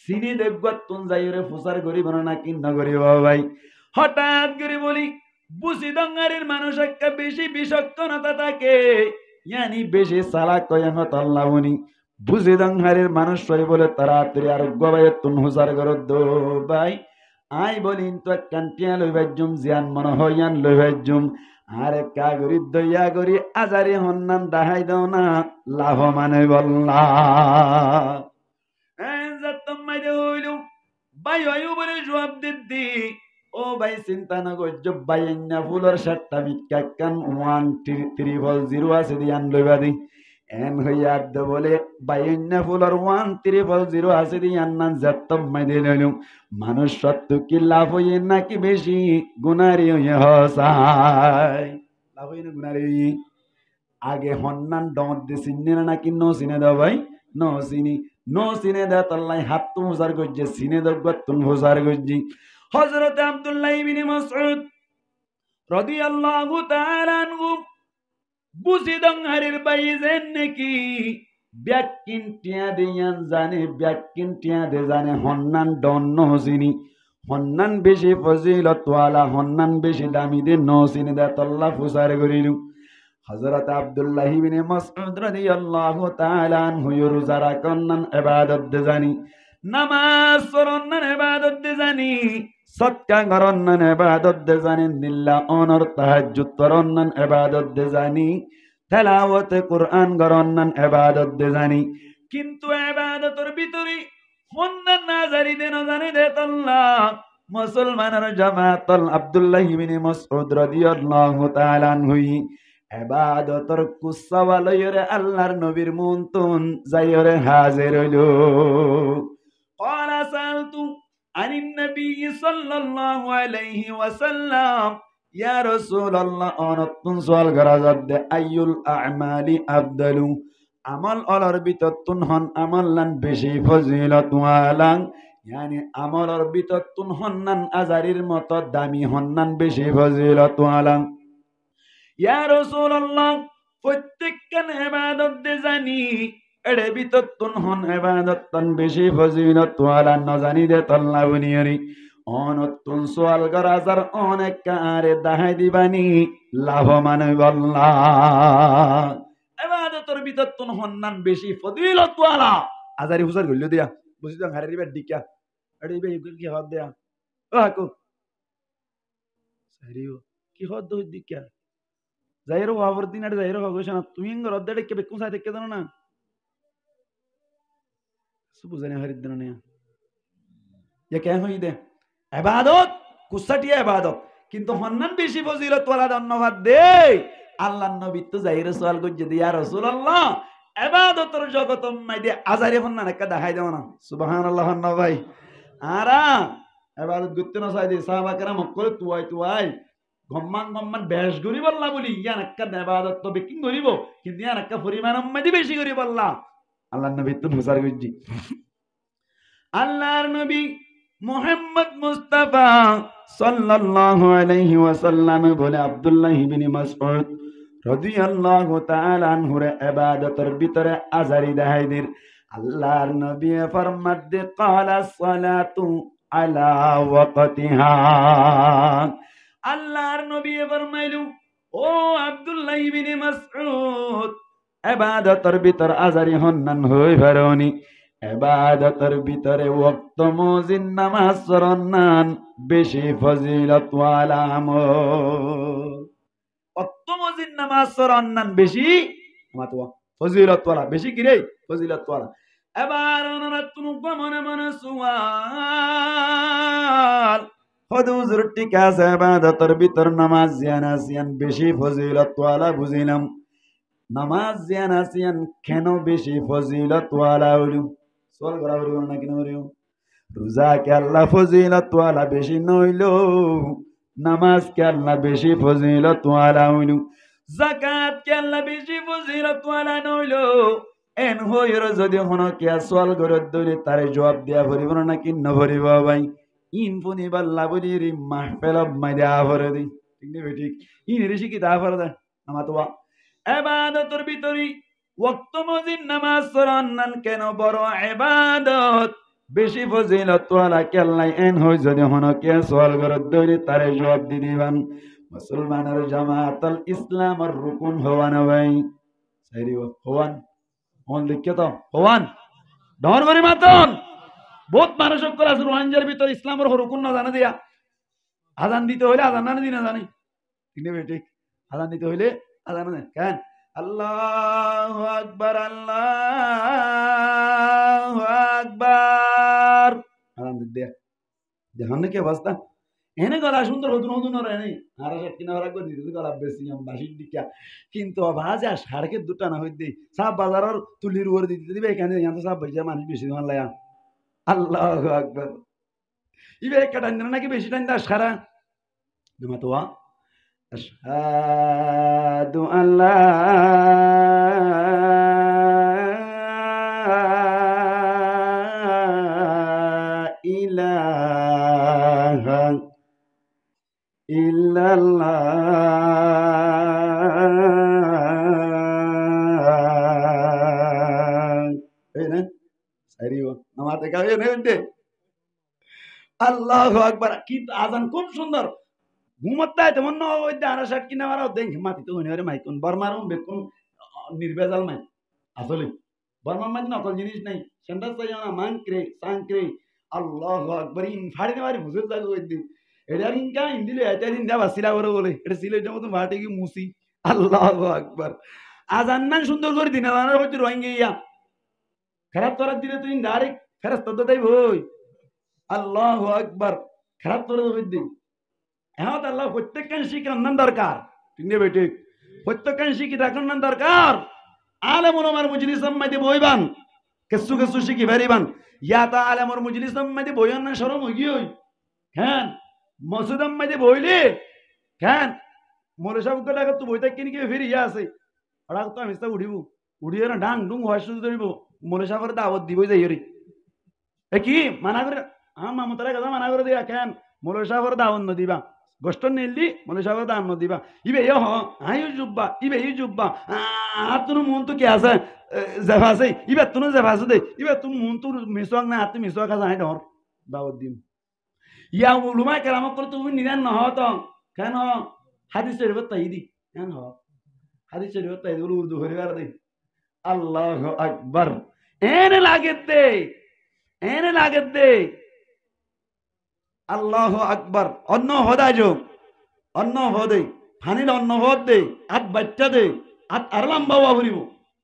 Speaker 1: সিনি দেখবাতুন যাইরে ফুসার করিব না কিন্ন করিব ভাই। হঠাৎ করে বলি বুঝি দঙ্গারের মানুষ একটা বেশি বিচক্ষণতা থাকে ইয়ানি বেশি চালাক কয়ান তল্লাবনি বুঝি দঙ্গারের মানুষ বলে তাড়াতাড়ি আরোগ্য ভাই তুন হুসার কর দো ভাই আই বলিন তো কান্টিয়া লইবাজুম জিয়ান মনে হইয়ান লইবাজুম আরে কাগরি দইয়া করি আজারি হন্নান দাহাই দাও না লাভ মানে বললা হইল ভাই হইও বলে জবাব দিদি ও ভাই চিন্তা না করছো বাইন্যা ফুলের সাতটা মিটকা কান 100 আছে দিয়ান লইবা দি এন হইয়া বলে বাইন্যা ফুলের 100 আছে দিয়ান নান যাত্তম মাই দিলাম মানুষ সত্য কি লাভ হইয়ে নাকি বেশি গুনারি হইয়ে হসাই লাভ হইয়ে গুনারি আগে হন্নান ডমত দি চিনি না নাকি নো চিনে দাও ভাই নো চিনি নো চিনে দে তল্লাই হাত তুম হুজার গজ্জে চিনে দগ্গত তুম হুজার গজ্জি। হযরত আব্দুল্লাহ ইবনে মাসউদ রাদিয়াল্লাহু তাআলা আনহু বুঝি দঙ্গারের বাইজেন নাকি ব্যাকিন টিয়া দিয়ান জানে ব্যাকিন টিয়া দে জানে হন্নান ডন্ন চিনি হন্নান বেশি ফজিলত ওয়ালা হন্নান বেশি দামি দে নো চিনে দে তল্লা ফুসার করিলু। হযরত আব্দুল্লাহ ইবনে মাসউদ রাদিয়াল্লাহু তাআলা আনহু রোজা রাখনন ইবাদত দে জানি নামাজ পড়নন ইবাদত দে জানি সদকা করনন ইবাদত দে জানি নিল্লা অনর তাহাজ্জুদ করনন ইবাদত দে জানি তেলাওয়াত কুরআন করনন ইবাদত দে জানি কিন্তু ইবাদতের ভিতরে হন্নান না জানি দে না জানি দে আল্লাহ মুসলমানের জামাতুল আব্দুল্লাহ ইবনে মাসউদ রাদিয়াল্লাহু তাআলা আনহু ইবাদতর কুসাওয়ালয়রে আল্লাহর নবীর মুনতুন যাইরে হাজির হইলো ক্বালা সালতু আনিন নবী সাল্লাল্লাহু আলাইহি ওয়াসাল্লাম ইয়া রাসূলুল্লাহ অনতুন সুয়াল গরাজদ আইয়ুল আ'মালি আফদালু আমল অলর বিততুন হন আমলান বেশি ফজিলত ওয়ালাং ইয়ানি আমলর বিততুন হন্নান আজারির মতো দামি হন্নান বেশি ফজিলত ওয়ালাং ইয়া রাসূলুল্লাহ প্রত্যেকখান ইবাদত দে জানি এড়ে বিততুন হন ইবাদত তন বেশি ফজিলত ওয়ালা ন জানি দে তল্লা বুনিয়রি অনতুন সোয়াল গরাজার অনেক কারে দাহাই দিবানি লাভ মানে বল্লা ইবাদতর বিততুন হন্নান বেশি ফজিলত ওয়ালা আজারি হুসার গল্ল দিয়া বুঝি তো হারে রিবা ডিকা এড়ে বে কি হদ দেয়া ও হাকু সারিও কি হদ দই ডিকা যাইরো ওভার দিন আর যাইরো হগছ না তুমি ইঙ্গ রদ্দাড়ে কে বেকুন সাথে কে জানো না সব জানে হরিদ দিন না ইয়া কে হই দে ইবাদত কুসাটিয়া ইবাদত কিন্তু হন্নান বেশি ফজিলত ওয়ালা ধন্যবাদ দে আল্লাহর নবী তো যাইরো সওয়াল গজ্জে দিয়া রাসূলুল্লাহ ইবাদতের জগতম মাই দে আজারে হন্নান একটা দেখাই দাও না সুবহানাল্লাহ না ভাই আরা ইবাদত করতে না চাই দে সাহাবা کرام কল তুই গম্মান বেশ গরি বললা বলি ইয়ান একটা ইবাদত তো বেকিং করিব কিন্তু ইয়ান একটা পরিমাণ মধ্যে বেশি করি বললা আল্লাহর নবী তো হুসার গজ্জি আল্লাহর নবী মুহাম্মদ মুস্তাফা সাল্লাল্লাহু আলাইহি ওয়াসাল্লাম বলে আব্দুল্লাহ ইবনে মাসউদ রাদিয়াল্লাহু তাআলা আনহুর ইবাদতের ভিতরে আজারি দেখাইদের আল্লাহর নবী ফরমাত দে ক্বালা সালাতু আলা ওয়াক্তিহা আল্লাহর নবী ফরমাইলু ও আব্দুল্লাহ ইবনে মাসউদ ইবাদতের ভিতর আজারি হন্নান হই ভরনি ইবাদতের ভিতরে ওয়াক্ত মুজিন নামাজ পড়নান বেশি ফজিলত ওয়ালা আমল ওয়াক্ত মুজিন নামাজ পড়নান বেশি মাতওয়া ফজিলত ওয়ালা বেশি কি রে ফজিলত ওয়ালা এবার ওনারা তুমি মনে মনে সুয়াল হুজুর ঠিক আছে ইবাদতের ভিতর নামাজ জিয়ান বেশি ফজিলত ওয়ালা বুঝিলাম নামাজ জিয়ান কেন বেশি ফজিলত ওয়ালা হইল সওয়াল করা হইল না কেন হইল রোজা কে আল্লাহ ফজিলত ওয়ালা বেশি নইল নামাজ কে আল্লাহ বেশি ফজিলত ওয়ালা হইল যাকাত কে আল্লাহ বেশি ফজিলত ওয়ালা নইল এন হইর যদি হনো কিয়া সওয়াল করে দইলে তারে জবাব দিয়া ভরিব না কি ন ভরিব ভাই ইন ফুনি বাল্লা বলি রি মাহফিল মাইদা ভরে দি ঠিক নেই ঠিক ইন ঋষি কি তা ভরে দে আমাতোয়া ইবাদতের ভিতরে ওয়াক্ত মজিদ নামাজ পড়ান কেন বড় ইবাদত বেশি ফজিলত ওয়ালা কে আল্লাহ এন হই যদি হনো কিয়া সওয়াল করে দইলে তারে জবাব দি দিবান মুসলমানের জামাতুল ইসলামের রুকুন হওয়া না ভাই সাইরি হওয়ান হন লিখে তো হওয়ান ডর করি মাতন বহুত মানুষ করে আছে রোহিঙ্গার ভিতরে ইসলামের রুকুন না জানা দিয়া আজান দিতে হইলে আজান না দিনা জানি ঠিক নেই ঠিক আজান দিতে হইলে আজান না কেন আল্লাহু আকবার আল্লাহু আকবার আজান দিতে দেখুন না কি অবস্থা এনে গলা সুন্দর হতুন হতুন রে আর কিনা রাখবো দিতে গলা বেশি বাসির দিকা কিন্তু ভাজা সাড়কে দুটা না হইতে সব বাজারের তুলির উপর দিতে দিবে এখানে জানতো সব বেজা মানুষ বেশি মান লায়া আল্লাহু আকবার ইবে একটা টাইম নাকি বেশি টাইম দা সারা নামা তো আশহাদু আল্লা ইলাহা ইল্লাল্লাহ এই না সারিও নামাজ দেখা হয় না দে আল্লাহু আকবার কিন্তু আজান খুব সুন্দর ঘুমতায় তেমন না ওই দাঁড়া শার্ট কিনা মারাও দেখ মাটি তো হইনে রে মাইকুন বর্মারও বেকুন নির্বেজাল মাই আসলে বর্মার মাঝে নকল জিনিস নাই সেন্টার চাই না মাংক্রে সাংক্রে আল্লাহু আকবার ইন ফাড়ি মারি বুঝে যাবে ওই দিন এটা ইনকা ইন্দিলে এটা দিন দেবা সিলা করে বলে এটা সিলে যাবো তো মাটি কি মুসি আল্লাহু আকবার আজান না সুন্দর করে দিন আজানের হচ্ছে রোহিঙ্গা খারাপ করার দিলে তুই ডাইরেক্ট ফেরস্তা তো তাই বই আল্লাহু আকবার খারাপ করে দিন এখন আল্লাহ প্রত্যেকখান শিক্ষার দরকার ঠিক নেই ঠিক প্রত্যেকখান শিক্ষিত এখন দরকার আলেমুল আমার মুজলিস মাইতে বইবান কেসু কেসু শিখি বেরিবান ইয়াতা আলেমর মুজলিস মাইতে বইয়ান না শরম হই গই হ্যাঁ মসজিদ মাইতে বইলে হ্যাঁ মোরে সব টাকা তো বইতে কিনে কি ফিরে ইয়া আছে ওরা তো আমি উঠিব উঠিয়ে না ডাং ডুং হয় শুধু ধরিব মোরে সাগরে দাওয়াত দিবই যাই রে এ কি মানা করে মামতারা কথা মানা করে দিয়া কেন মোরে সাগরে দাওয়াত ন দিবা গোষ্ঠ নিলি মোরে সাগরে দাওয়াত ন দিবা ইবে ইয়ে হ আইও জুব্বা ইবে ই জুব্বা আতুন মন তো কি আছে জাফা আছে ইবে তুনো জাফা আছে দে ইবে তুম মন তো মিসওয়াক না হাতে মিসওয়াক আছে আই ধর দাওয়াত দিম ইয়া উলুমা কেরামত করে তুমি নিরান ন হত কেন হাদিস শরীফ তাইদি কেন হ হাদিস শরীফ তাইদি উর্দু হরিবার দে আল্লাহু আকবার এনে লাগে দে আল্লাহু আকবার অন্য হদা যো অন্য হদে ফানিল অন্য হদ দে আত বাচ্চা দে আত আরলাম বাবা ভরিব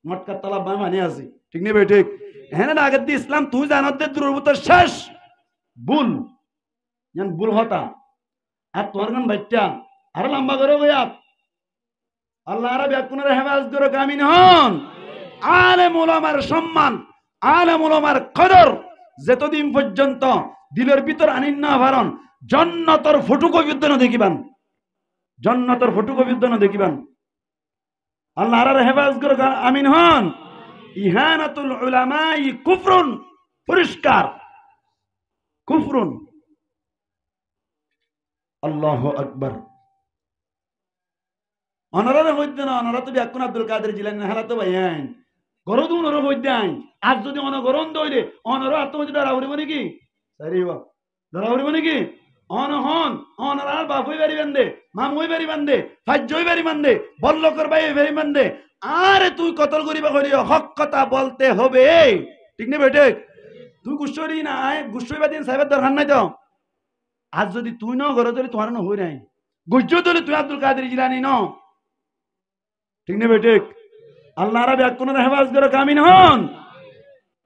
Speaker 1: মটকা তালা বা মানে আছে ঠিক নেই ভাই ঠিক এনে লাগে দে ইসলাম তুই জানত দে দুর্বৃত্ত শেষ ভুল জান ভুল হতা আর তোর গান বাচ্চা আর লম্বা করো গয়া আল্লাহ আরব কোনের হেফাজত করো কামিন হন আলেম উলামার সম্মান আলেম উলামার কদর যতদিন পর্যন্ত দিলের ভিতর আনিন না পারন জান্নাতের ফটোকপি উদ্যান দেখিবান জান্নাতের ফটোকপি উদ্যান দেখিবান আল্লাহ আরব হেফাজত করো আমিন হন ইহানাতুল উলামাই কুফরুন পরিষ্কার কুফরুন আল্লাহু আকবার অনারা হইতে না অনারা তো ব্যাকুন আব্দুল কাদের জিলানী হারা তো ভাইয়ান গরদু অনর হইতে আইন আজ যদি অনগরণ দইলে অনর আত্মহত্যা দ্বারা হরিব নাকি সারিব দ্বারা হরিব নাকি অনহন অনরার বাপ হই বাড়ি বান্ধে মাম হই বাড়ি বান্ধে ফাজ্জ হই বাড়ি বান্ধে বল্লকর ভাই হই বাড়ি বান্ধে আরে তুই কতল করিবা করিও হক কথা বলতে হবে ঠিক নেই বেটে তুই গুসরি না গুসরি বাদিন সাহেবের দরকার নাই তো আজ যদি তুই ন ঘরে ধরে তোমার ন হই নাই গুজ্জ ধরে তুই আব্দুল কাদের জিলানী ন ঠিক নেই বেটে আল্লাহ রাব এক কোন হেফাজত করে কামিন হন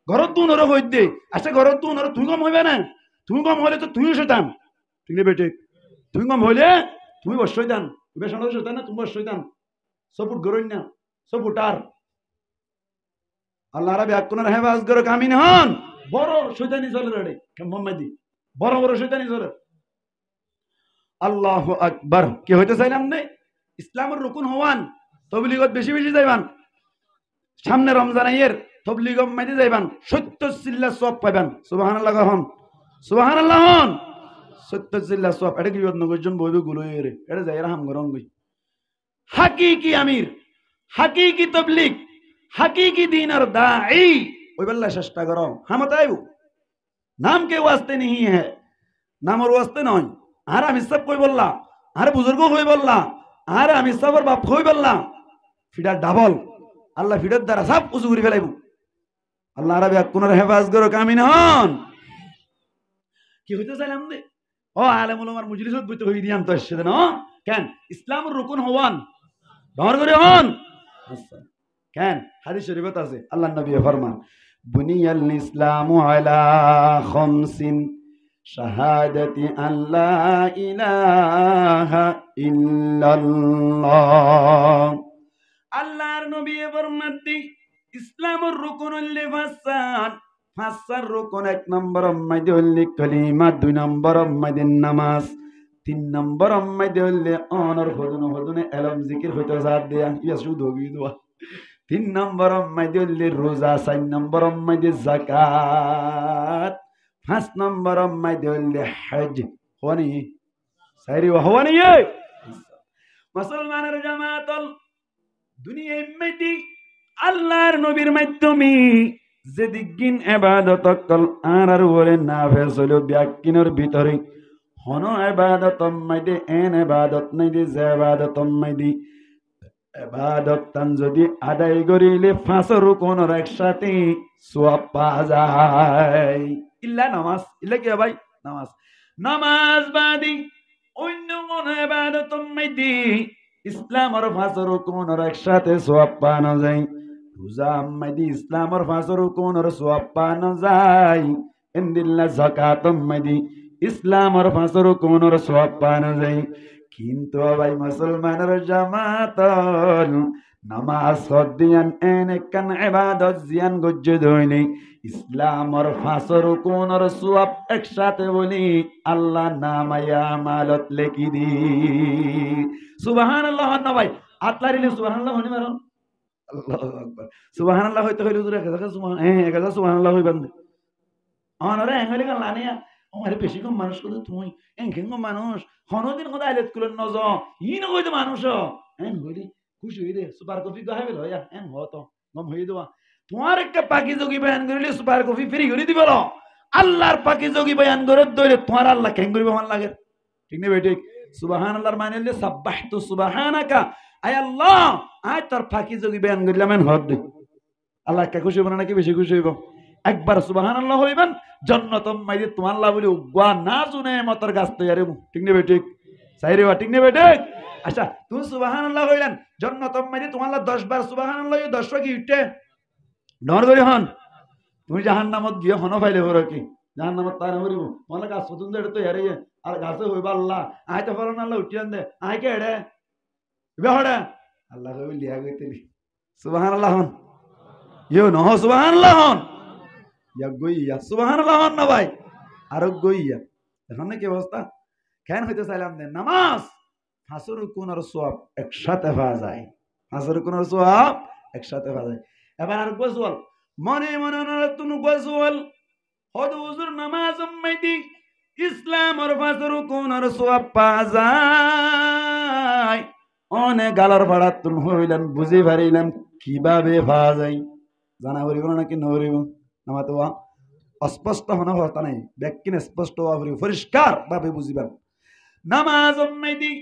Speaker 1: ঘরত তুই নর হই দে আচ্ছা ঘরত তুই নর তুই কম হইবে না তুই কম হলে তো তুইও শয়তান ঠিক না বেটে তুই কম হইলে তুমি বস শয়তান তুমি শোনা শয়তান না তুমি বস শয়তান সপুট গরইন না সপুটার আল্লাহ রাব্বি আকুনার হেফাজ করো কামিন হন বড় শয়তানি চলে রে মোহাম্মদি বড় বড় শয়তানি চলে আল্লাহু আকবার কি হইতে চাইলাম নে ইসলামের রুকুন হওয়ান তবলিগত বেশি বেশি যাইবান সামনে রমজান আইয়ের তবলিগত মাইতে যাইবান 70 চিল্লা সওয়াব পাইবান সুবহানাল্লাহ হন সুবহানাল্লাহ হন 70 চিল্লা সওয়াব এটা কি নগরজন বইবে গুলোই রে এটা যাইরা হাম গরং গই হাকিকি আমির হাকিকি তবলিগ হাকিকি दीन और दाई ওই বল্লা চেষ্টা করো হামতাইও নাম কে ওয়াস্তে नहीं है নাম ওর ওয়াস্তে নয় আর আমি সব কই বললা আর বুজুর্গ কই বললা আর আমি সবর বাপ কই বললা ফিডা ডাবল আল্লাহ ফিডার দ্বারা সব উজু করে ফেলাইবো আল্লাহ রাব্বি আকুনার হেফাজ করো কামিন হন কি হইতে চাইলাম দে ও আলেম উলামার মজলিসত বইতে হই দিয়াম তো আসছে না কেন ইসলামের রুকুন হওয়ান ধর করে হন কেন হাদিস শরীফত আছে আল্লাহর নবী ফরমান বুনিয়াল ইসলামু আলা খামসিন শাহাদাতি আল্লা ইলাহা ইল্লাল্লাহ আল্লাহর নবী ফরমাতি ইসলামের রুকুন হইলে পাঁচটা রুকুন এক নম্বর মধ্যে হইলে কালিমা দুই নম্বর মধ্যে নামাজ তিন নম্বর মধ্যে হইলে অনর হদুনে এলম জিকির হইতে সাথ দেয়া ইয়া শুধু হগি দোয়া তিন নম্বর মধ্যে হইলে রোজা চার নম্বর মধ্যে যাকাত পাঁচ নম্বর মধ্যে হইলে হজ হওয়ানি সাইরি হওয়ানি মুসলমানের জামাতল দুনিয়ার মধ্যে আল্লাহর নবীর মাধ্যমে যেদিন ইবাদত কল আর ওরে না ফেসল ব্যাকিনের ভিতরে হন ইবাদত মধ্যে এন ইবাদত নাই যে ইবাদত মধ্যে ইবাদত তান যদি আদায় করিলে পাঁচ রুকুনের একসাথে সওয়াব পাওয়া যায় ইল্লা নামাজ ইল্লা কি ভাই নামাজ বাদি অন্য কোন ইবাদত মধ্যে ইসলামের পাঁচ রুকুনের একসাথে সওয়াব পাওয়া যায় রোজা মধ্যে ইসলামের পাঁচ রুকুনের সওয়াব পাওয়া যায় ইনদিল্লা যাকাত মধ্যে ইসলামের পাঁচ রুকুনের সওয়াব পাওয়া যায় কিন্তু ভাই মুসলমানের জামাত নামাজ দিয়ান এনেকান ইবাদত জিয়ান গজ্জ দইনি ইসলামের পাঁচ রুকুনের সওয়াব একসাথে বলি আল্লাহ নামায়া আমালত লিখি দি সুবহানাল্লাহ না ভাই আতলারিলে সুবহানাল্লাহ হনি মারন আল্লাহু আকবার সুবহানাল্লাহ হইতে হইলো জুরে কাজা সুবহান কাজা সুবহানাল্লাহ হইবান অনরে এঙ্গলি গান লানিয়া আমারে বেশি কম মানুষ কত তুই এঙ্গেঙ্গ মানুষ হনদিন কথা আইলেত কুলেন নজ ই নগইতে মানুষ এন হইলি খুশি হই দে সুপার কফি গাহাবে লয়া এন হতো গম হই দেওয়া তোমার একটা পাকি যোগী বয়ান করিলে সুপার কফি ফ্রি করে দিবল আল্লাহর পাকি যোগী বয়ান করে দইলে তোমার আল্লাহ কেন করিব মান লাগে ঠিক না বেঠিক সুবহানাল্লাহর মানে হইলে সাব্বাহতু সুবহানাকা আয় আল্লাহ আয় তোর পাকি যোগী বয়ান করিলাম এন হদ দে আল্লাহ কে খুশি হইব নাকি বেশি খুশি হইব একবার সুবহানাল্লাহ হইবেন জান্নাতুম মাইদে তোমার আল্লাহ বলি উগা না জুনে মতর গাছ তৈরি ঠিক না বেঠিক সাইরে ঠিক না বেঠিক আচ্ছা তুমি সুবহানাল্লাহ হইলেন জান্নাতুম মাইদে তোমার আল্লাহ 10 বার সুবহানাল্লাহ 10 কি উঠে ডর করি হন তুমি জাহান্নামত গিয়ে হন ফাইলে হর কি জাহান্নামত তার হরিব মনে গাছ পছন্দ এটা তো হেরে আর গাছে হইবা আল্লাহ আইতে পারো না আল্লাহ উঠিয়ান দে আই কে এড়ে বেহড়া আল্লাহ কই লিয়া গইতেলি সুবহানাল্লাহ হন ইও নহ সুবহানাল্লাহ হন ইয়া গইয়া সুবহানাল্লাহ হন না ভাই আর গইয়া দেখুন না কি অবস্থা কেন হইতে চাইলাম না নামাজ হাসর কোনর সওয়াব একসাথে পাওয়া যায় হাসর কোনর সওয়াব একসাথে পাওয়া যায় এবার আর গোসল মনে মনে নতুন গোসল হদ হুজুর নামাজ মাইদি ইসলামের ফাসর কোনর সওয়াব পাওয়া যায় অনেক গালার ভাড়া তুমি হইলেন বুঝি পারিলাম কিভাবে পাওয়া যায় জানা করিব নাকি নকরিব নামাতো অস্পষ্ট হন কথা নাই ব্যাকিন স্পষ্ট হওয়া পরিষ্কার ভাবে বুঝিবেন নামাজ মাইদি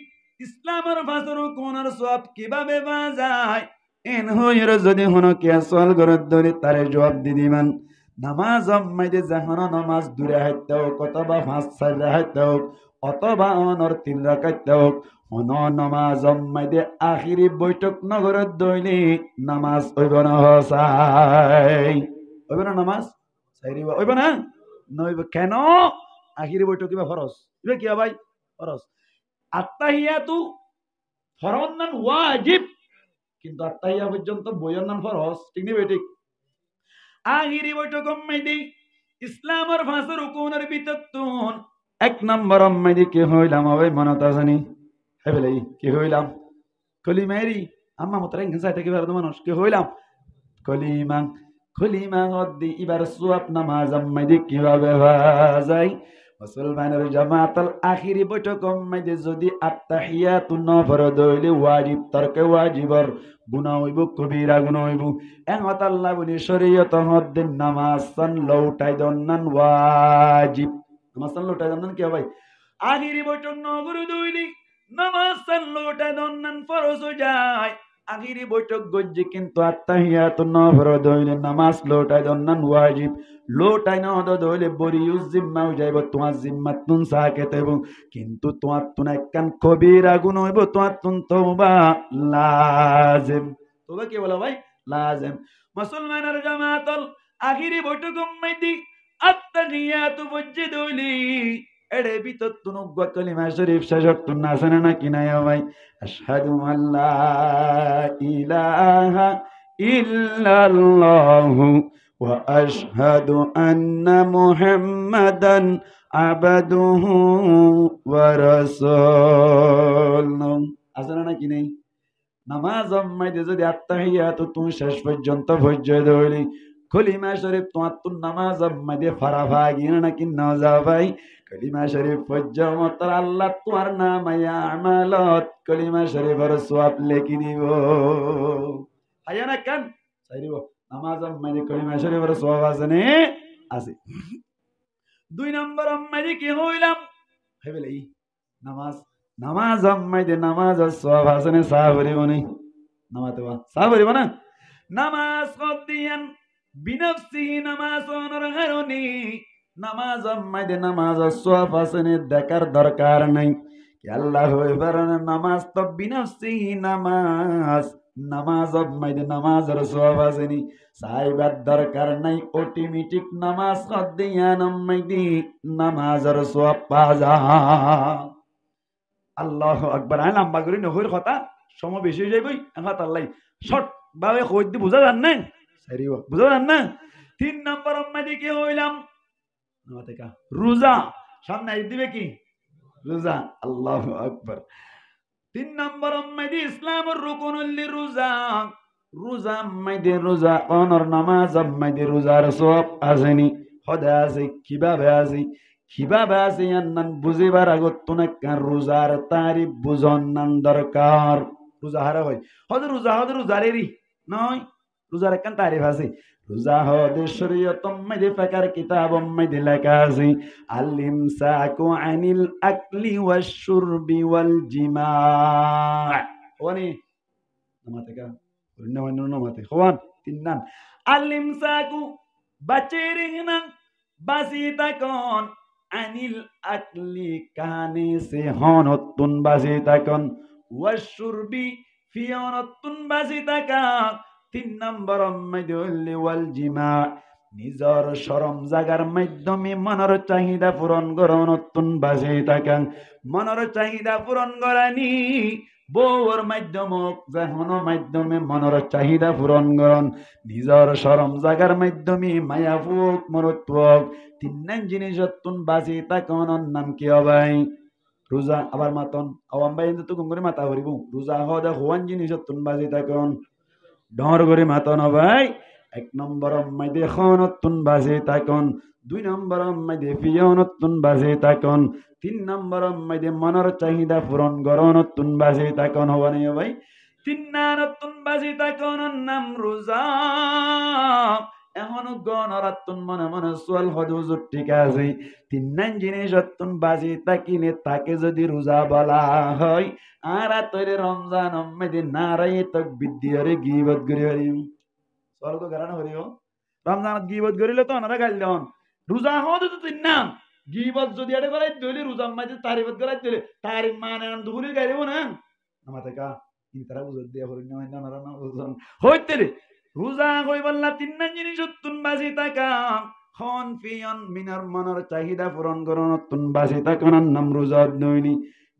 Speaker 1: ইসলামের ফাসর কোনর সওয়াব কিভাবে পাওয়া যায় এন হইর যদি হন কে সওয়াল করে ধরে তারে জবাব দি দিবেন নামাজ মাইদে যখন নামাজ দূরে হাইতে হোক অথবা 5-4 রাকাত হোক অথবা অনর 3 রাকাত হোক হন নামাজ মাইদে আখিরি বৈঠক নগর দইলে নামাজ হইব না হসাই হইবে না নামাজ সাইরি হইবে না নইব কেন আখিরি বৈঠক কিবা ফরজ ইবে কি ভাই ফরজ আত্তাহিয়াতু ফরজ নান ওয়াজিব কিন্তু আত্তাহিয়া পর্যন্ত বইয়ের নাম ফরজ ঠিক নেই ঠিক আখিরি বৈঠক মেদি ইসলামের ভাষার রুকুনের ভিতর এক নম্বর মেদি কি হইলাম হবে মনত আছেনি হেবেলে কি হইলাম কলিমারি আম্মা মতরেন ঘাসাইতে কি বারদ মানুষ কি হইলাম কলিমা কলিমা হদ্দি ইবার সুয়াব নামাজ মেদি কিভাবে যায় মুসলমানের জামাতাল আখিরি বৈঠক মধ্যে যদি আত্তাহিয়াতু নফরদ হইলে ওয়াজিব তরকে ওয়াজিবর গুনাহ হইব কবিরা গুনাহ হইব এমত আল্লাহ বলি শরীয়ত মধ্যে নামাজ সান লউটাই দন্নান ওয়াজিব নামাজ সান লউটাই দন্নান কি ভাই আখিরি বৈঠক নগর দইলি নামাজ সান লউটাই দন্নান ফরজ হয়ে যায় আখিরি বৈঠক গজ্জি কিন্তু আত্তাহিয়াতু নফরদ হইলে নামাজ লউটাই দন্নান ওয়াজিব লোটাই না হইলে বরিউজ জিম্মাও যাইব তোমার জিম্মাত তুন সাকেত হইব কিন্তু তোমার তুন একখান কবিরা গুনাহ হইব তোমার তুন তওবা লাজিম তওবা কি বলা ভাই লাজিম মুসলমানের জামাতল আখিরি বৈঠক মধ্যে আত্তাহিয়াতু ওয়াজ্জিদ হইলি এড়ে ভিতর তুন কালিমা শরীফ শেষত না জানে না কি নাই ভাই আশহাদু আল্লা ইলাহা ইল্লাল্লাহু وأشهد أن محمدا عبده ورسوله আসলে নাকি নেই নামাজ মধ্যে যদি আত্তাহিয়াতু তুমি শেষ পর্যন্ত ধৈর্য ধরলি কলিমা শরীফ তোমার তো নামাজ মধ্যে ফারাফাগি নাকি না যা ভাই কলিমা শরীফ পর্যন্ত আল্লাহ তোমার নাম আমালত কলিমা শরীফের সওয়াব লিখি দিব আয়ানা কান সাইরিব নামাজ মানে কলিমা শরীফের সওয়াব আছে নে আছে দুই নম্বর মানে কি হইলাম হেবেলে নামাজ নামাজ মানে নামাজ সওয়াব আছে নে সাবরি বনি নামাতে বা সাবরি বনা নামাজ কদিয়ান বিনফসি নামাজ অনর হারনি নামাজ মানে নামাজ সওয়াব আছে নে দেখার দরকার নাই কি আল্লাহ হইবার নামাজ তো বিনফসি নামাজ নামাজ মাইদে নামাজের সওয়াব আসেনি সাইবার দরকার নাই অটোমেটিক নামাজ কদিয়ান মাইদে নামাজের সওয়াব পাওয়া যায় আল্লাহু আকবার আই লম্বা করে নহর কথা সময় বেশি হয়ে যাইবই এখন আল্লাহ শর্ট ভাবে কই দি বুঝা জান না সারিব বুঝা জান না তিন নম্বর মাইদে কি হইলাম নামাতেকা রোজা সামনে দিবে কি রোজা আল্লাহু আকবার তিন নম্বর মধ্যে ইসলামের রুকুনুল্লি রোজা রোজা মধ্যে রোজা অনর নামাজ মধ্যে রোজার সওয়াব আসেনি হদা আছে কিভাবে আছে আন্নান বুঝিবার আগত তুনে কার রোজার তারিফ বুঝন নান দরকার রোজা হারা হয় হদ রোজারেরই নয় রোজার একখান তারিফ আছে রোজা হদে শরীয়ত মধ্যে ফাকার কিতাব মধ্যে লেখা আছে আলিম সাকু আনিল আকলি ওয়াশ শুরবি ওয়াল জিমা ওনি নামাতেকা নামাতে হওয়ান তিননান আলিম সাকু বাচেরিনা বাসিতা কোন আনিল আকলি কানে সে হনতুন বাসিতা কোন ওয়াশ শুরবি ফিয়নতুন বাসিতা কা তিন নম্বর মধ্যে ওয়াল জিমা নিজর শরম জাগার মাধ্যমে মনের চাহিদা পূরণ করন নতুন বাজে থাকা মনের চাহিদা পূরণ করানি বউর মাধ্যমে মনের চাহিদা পূরণ করন নিজর শরম জাগার মাধ্যমে মায়া ফুক মরত্বক তিন জিনিস নতুন বাজে থাকন নাম কি হবাই রোজা আবার মাতন আওয়াম্বাই তো গুঙ্গুরি মাতা হরিব রোজা হদা হওয়ান জিনিস নতুন বাজে থাকন ডর করে মাতন ভাই এক নম্বর মধ্যে খনতুন বাজে তাকন দুই নম্বর মধ্যে ফিয়নতুন বাজে তাকন তিন নম্বর মধ্যে মনের চাহিদা পূরণ করনতুন বাজে তাকন হবানি ভাই তিন নতুন বাজে তাকন নাম রোজা এখন গণরাতুন মনে মনে সোয়াল হদুজুর ঠিক আছে তিন জিনিস নতুন বাজে তাকিনে তাকে যদি রোজা বলা হয় আর তৈরি রমজান মধ্যে নারাই তক বিদ্যারে গিবত করে হরিম সর তো গারানো হরিও রমজানত গিবত করিলে তো ওনারা গাইল দেন রোজা হতে তো তিন নাম গিবত যদি এটা করাই দিলে রোজা মধ্যে তারিফত করাই দিলে তারিফ মানে দুপুরে গাইব না আমাতে কা ইনতারা বুঝ দিয়া হরিম না ওনারা না বুঝন হইতে রে রোজা কই বললা তিনটা জিনিস তুন বাজি থাকা খন ফিয়ন মিনার মনের চাহিদা পূরণ করো নতুন বাজি থাকার নাম রোজা দৈনি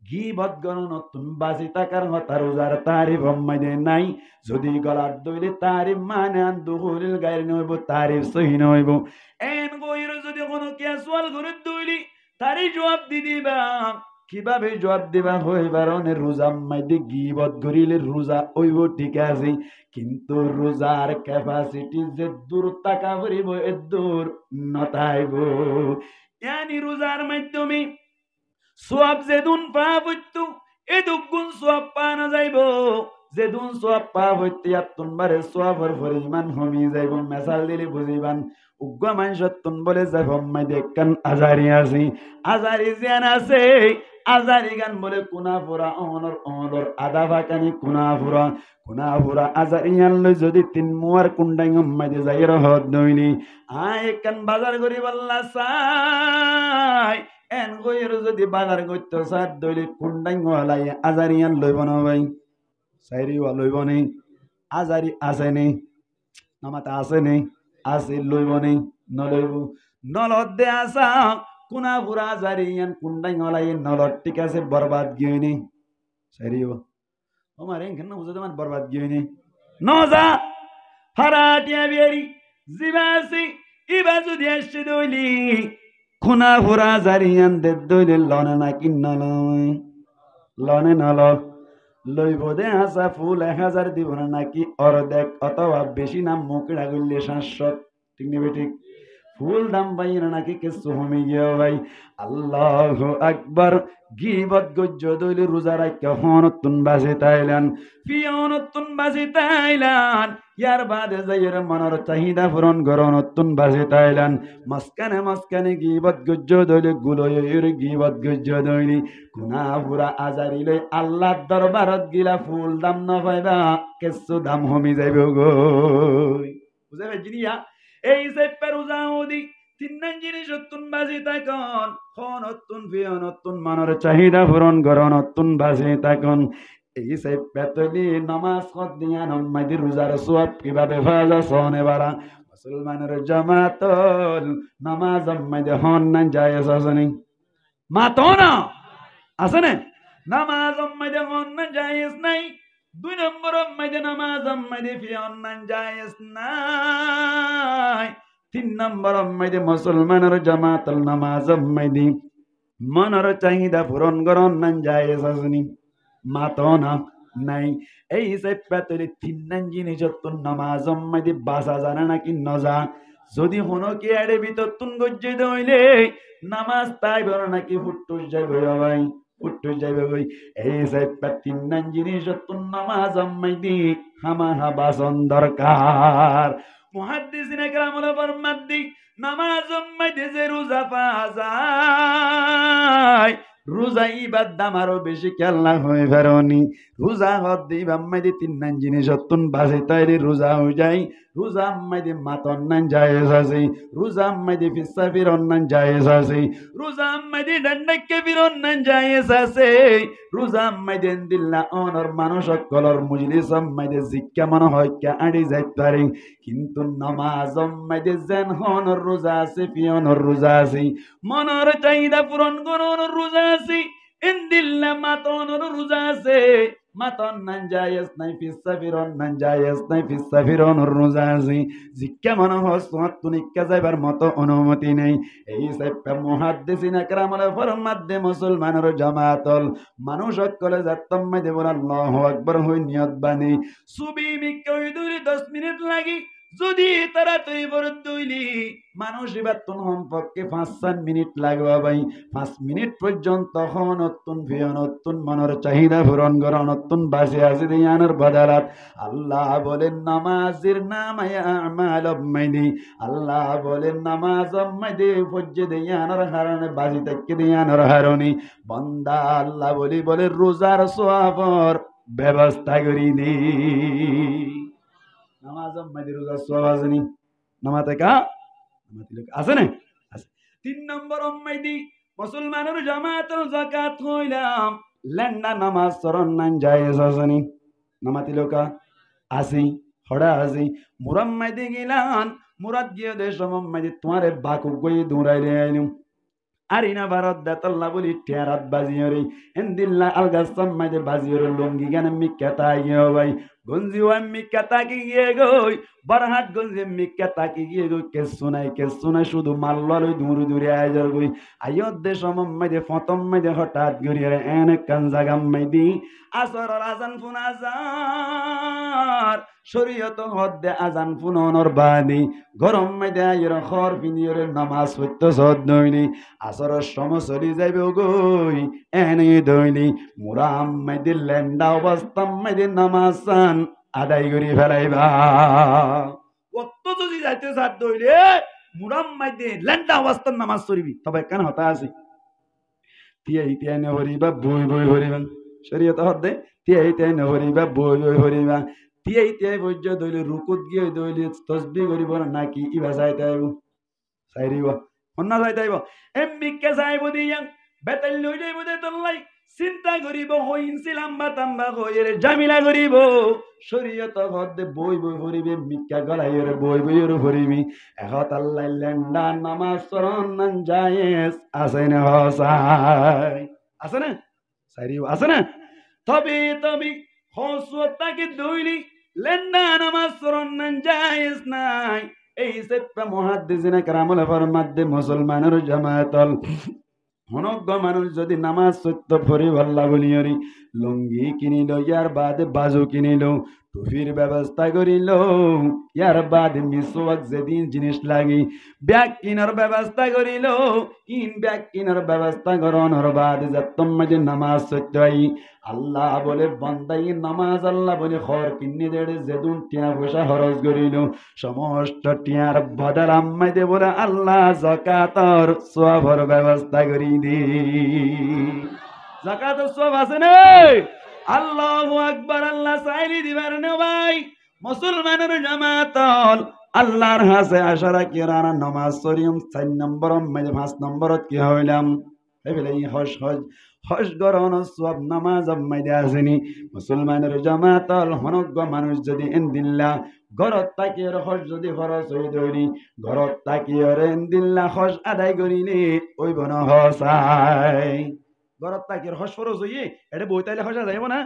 Speaker 1: গিবত করো নতুন বাজি থাকার কথা রোজার তারিফ সম্মানে নাই যদি গলার দইলে তারিফ মানে আন দুহুলিল গাইর নইব তারিফ সহি নইব এন গইর যদি কোনো ক্যাসুয়াল করে দইলি তারই জবাব দি দিবা কিভাবে জবাব দিবা হইবার রোজা মাইদি গিবত করিলে রোজা ওইব ঠিক আছে কিন্তু রোজার ক্যাপাসিটি যে দূর টাকা ভরিব এ দূর নতাইব ইয়ানি রোজার মাধ্যমে সোয়াব যেদুন পাপ হইতো এ দুগুণ সোয়াব পানা যাইব যেদুন সোয়াব পাপ হইতে তুনবারে সোয়াবের পরিমাণ কমি যাইব মেসাল দিলে বুঝিবান উগ্র মানুষত্বন বলে যাইব মাই দেখকান আজারি আছে আজারি জ্ঞান আছে আজারি গান বলে কুনাফুরা অনর আদা ফাঁকানি কুনাফুরা আজারি আনলে যদি তিন মুয়ার কুন্ডাই মাইদে যাই রহত নইনি আয় কান বাজার করি বললা সাই এন গইর যদি বাজার করতে সার দইলে কুন্ডাই হলাই আজারি আন লইব না ভাই সাইরি লইব নেই আজারি আছে নেই নামাতে আছে নেই আছে লইব নেই নলইব নলত দে আসা কুনা পুরা জারিয়ান কুন্ডাই হলাই নলত ঠিক আছে বরবাদ গিয়ে নেই সাইরি আমার এখানে বুঝতে মানে বরবাদ গিয়ে নেই নজা হারাটিয়া বিয়ারি জিবাসি ইবা যদি এসে দইলি খুনা ফুরা জারিয়ান দে দইলে লনে নাকি নলয় লনে নল লইব দে হাসা ফুল 1000 দিব না নাকি অর্ধেক অথবা বেশি নাম মুখড়া গইলে 700 ঠিক নেবে ঠিক ফুল দাম পাই না নাকি কিছু হমি গিয়ে ভাই আল্লাহু আকবার গিবত গজ্জ দইলে রোজা রাখা হনতুন বাজে তাইলান ফিয়নতুন বাজে তাইলান ইয়ার বাদে যাইয়ের মনের চাহিদা পূরণ করনতুন বাজে তাইলান মাসকানে গিবত গজ্জ দইলে গুলোয়ের গিবত গজ্জ দইলি গুনাহ পুরা আজারিলে আল্লাহর দরবারত গিলা ফুল দাম না পাইবা কিছু দাম হমি যাইব গো বুঝে ভাইজিয়া এই যে পেরুজাউদি তিন জিনিস তুন বাজি তাকন হনতুন ফিয়নতুন মনের চাহিদা পূরণ করনতুন বাজি তাকন এই যে পেতলি নামাজ কত দিয়া নমাইদি রোজার সওয়াব কিভাবে ফাজা সনে বারা মুসলমানের জামাতল নামাজ মাইদে হন না জায়েজ আছে নি মাতো না আছে না নামাজ মাইদে হন না জায়েজ নাই 2 নম্বর মাইদে নামাজ মাইদে ফিয়ন না জায়েজ নাই 3 নম্বর মাইদে মুসলমানের জামাতল নামাজ মাইদি মনের চাহিদা পূরণ করন না জায়েজ আছে নি মাতো না নাই এই যে পেতলি 3 জিনিস তুন নামাজ মাইদি বাসা জানা নাকি নজা যদি হনো কি আড়ে ভিতর তুন গজ্জে দইলে নামাজ তাই বড় নাকি ফুটুস যাইবে ভাই ফুটুস যাইবে ভাই এই যে 3 জিনিস তুন নামাজ মাইদি হামাহা বাসন দরকার মুহাদ্দিসিনে কেরামুল ফরমাদ্দি নামাজ মাইদি যে রোজা পাজায় রোজা ইবাদত আরো বেশি খেলনা হয়ে ফেরনি রোজা হদ দিবা মাইদি 3 জিনিস তুন বাজে তাইলে রোজা হয়ে যায় রোজা মাইদি মাতন না জায়েজ আছে রোজা মাইদি ফিসা ফিরন না জায়েজ আছে রোজা মাইদি ডান্ডাকে ফিরন না জায়েজ আছে রোজা মাইদি দিল্লা অনর মানুষ কলর মজলিস মাইদি জিক্কা মনে হয় কে আড়ি যাইতে পারে কিন্তু নামাজ মাইদি যেন হনর রোজা আছে ফিয়নর রোজা আছে মনের চাহিদা পূরণ করনর রোজা আছে ইনদিল্লা মাতনর রোজা আছে মাতন না জায়েজ নাই ফিসা ফিরন না জায়েজ নাই ফিসা ফিরনর রোজা আছে জিক্কা মনে হয় সুন্নাত তুনিকা যাইবার মতো অনুমতি নেই এই সাইপে মুহাদ্দিসিন আকরামুল ফরমাদ্দে মুসলমানের জামাতল মানুষ সকলে যাতম মাইদে বল আল্লাহু আকবার হই নিয়ত বানি সুবি মিকই দুই 10 মিনিট লাগি যদি তারা তুই বড় দইলি মানুষ এবার তুন সম্পর্কে 5-7 মিনিট লাগবে ভাই 5 মিনিট পর্যন্ত হনতুন ফিয়নতুন মনের চাহিদা পূরণ করনতুন বাসে আছে দিয়ানের বদলাত আল্লাহ বলেন নামাজের নাম আমাল মাইদি আল্লাহ বলেন নামাজ মাইদি ফজ্জে দিয়ানের হারনে বাজি তাকে দিয়ানের হারনি বান্দা আল্লাহ বলে রোজার সওয়াবর ব্যবস্থা করি দি নামাজ মাইদি রোজার সওয়াব আছে নি নামাতে কা আছে না আছে 3 নম্বর মাইদি মুসলমানের জামাতের যাকাত হইলাম লেন্ডা নামাজ সরন না জায়েজ আছে নি নামাতি লোকা আসি হড়া আজি মুরাম মাইদে গিলান মুরাদ গিয়ে দেশ মাইদে তোমারে বাকু গই দৌড়াইলে আইলুম আরিনা ভারত দাতল্লা বলি টেরাত বাজিয়রি এন্দিল্লা আলগাসাম মাইদে বাজিয়র লঙ্গি গানে মিক্কাতা গিয়ে ভাই গঞ্জি ওয়াম মিক্কাতা কি গিয়ে গই বরহাট গঞ্জি মিক্কাতা কি গিয়ে গই কে শোনাই শুধু মাল্লালই দূর দূরে আইজার গই আয়োধ্যে সমম মাইদে ফতম মাইদে হঠাৎ গড়িয়ে এনে কান জাগাম মাইদি আসর আজান ফুন আজার শরীয়ত হদ্দে আজান ফুনর বাদি গরম মাইদে আইর খর পিনিয়র নামাজ হইত সদ নইনি আসরের সময় চলি যাইব গই এনে দইনি মুরা আম্মাইদে লেন্ডা অবস্থাম মাইদে নামাজ আদায় করি ফেলাইবা কত যদি যাইতে সার দইলে মুরাম মাইদে লেন্ডা অবস্থান নামাজ পড়িবি তবে কেন হতা আছে তিয়াই নে হরিবা বই বই হরিবা শরীয়ত হদ্দে তিয়াই নে হরিবা বই বই হরিবা তিয়াই বৈজ্য দইলে রুকুত গিয়ে দইলে তসবিহ করিব নাকি ইবা চাইতে আইব চাইরিব অন্না যাইতে আইব এমবিকে যাইব দিয়াং বেতাল লই যাইব দে তল্লাই চিন্তা করিব হইছিলাম বা তাম্বা কইরে জামিলা করিব শরীয়ত হদ্দে বই বই হরিবে মিক্কা গলাইরে বই বইর হরিবি এহত আল্লাহ লেন্ডা নামাজ সরন নান জায়েজ আছে না হসাই আছে না চাইরিব আছে না তবে হসওয়াতাকে দইলি লেন্ডা নামাজ সরন নান জায়েজ নাই এই সেপ্পা মুহাদ্দিসিনে কেরামুল ফরমাদ্দে মুসলমানের জামাতল হনজ্ঞ মানুষ যদি নামাজ সত্য পড়ি ভাল্লা বলিয়রি লুঙ্গি কিনিল ইয়ার বাদে বাজু কিনিল টুপির ব্যবস্থা করিল ইয়ার বাদে মিসওয়াক যেদিন জিনিস লাগি ব্যাগ কিনার ব্যবস্থা করিল ব্যাগ কিনার ব্যবস্থা করণর বাদে যতম মাঝে নামাজ সত্য আল্লাহ বলে বান্দাই নামাজ আল্লাহ বলে খর কিনে দেড়ে যেদুন টিয়া পয়সা খরচ করিল সমস্ত টিয়ার বদল আম্মাইদে বলে আল্লাহ যাকাতর সওয়াবের ব্যবস্থা করি দি যাকাতের সওয়াব আছে না আল্লাহু আকবার আল্লাহ চাইলি দিবার না ভাই মুসলমানের জামাতল আল্লাহর হাসে আশারা কিরানা নামাজ পড়িম 4 নম্বর মানে 5 নম্বরত কি হইলাম এবেলাই হজ গরন সব নামাজ মাইদে আসেনি মুসলমানের জামাতল হনজ্ঞ মানুষ যদি এন্দিল্লা ঘরত তাকিয়ে হজ যদি খরচ হয়ে দৌড়ি ঘরত তাকিয়ে এন্দিল্লা হজ আদায় করিনি ওই বন হসাই ঘরত তাকিয়ে হজ খরচ হইয়ে এটা বইতাইলে হজা যাইব না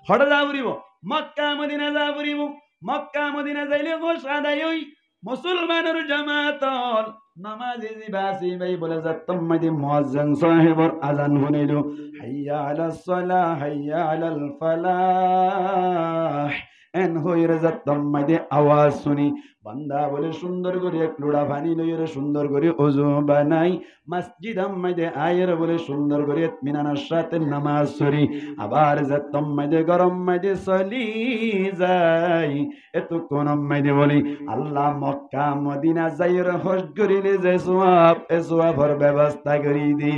Speaker 1: হঠাৎ যা ফুরিব মক্কা মদিনা যা ফুরিব মক্কা মদিনা যাইলে হজ আদায় হই মুসলমানের জামাতল নামাজে জিবাসি ভাই বলে যাতম মাদি মুয়াজ্জিন সাহেবর আজান শুনিলো হাইয়া আলাস সালাহ হাইয়া আলাল ফালাহ এন হইরে যাতম মাদি আওয়াজ শুনি বান্দা বলে সুন্দর করে এক লোড়া পানি লইরে সুন্দর করে ওযু বানাই মসজিদ মাইদে আয়ের বলে সুন্দর করে ইতমিনানের সাথে নামাজ পড়ি আবার যাতম মাইদে গরম মাইদে চলি যাই এত কোন মাইদে বলি আল্লাহ মক্কা মদিনা যাইর হজ করিলে যে সওয়াব এ সওয়াবের ব্যবস্থা করি দি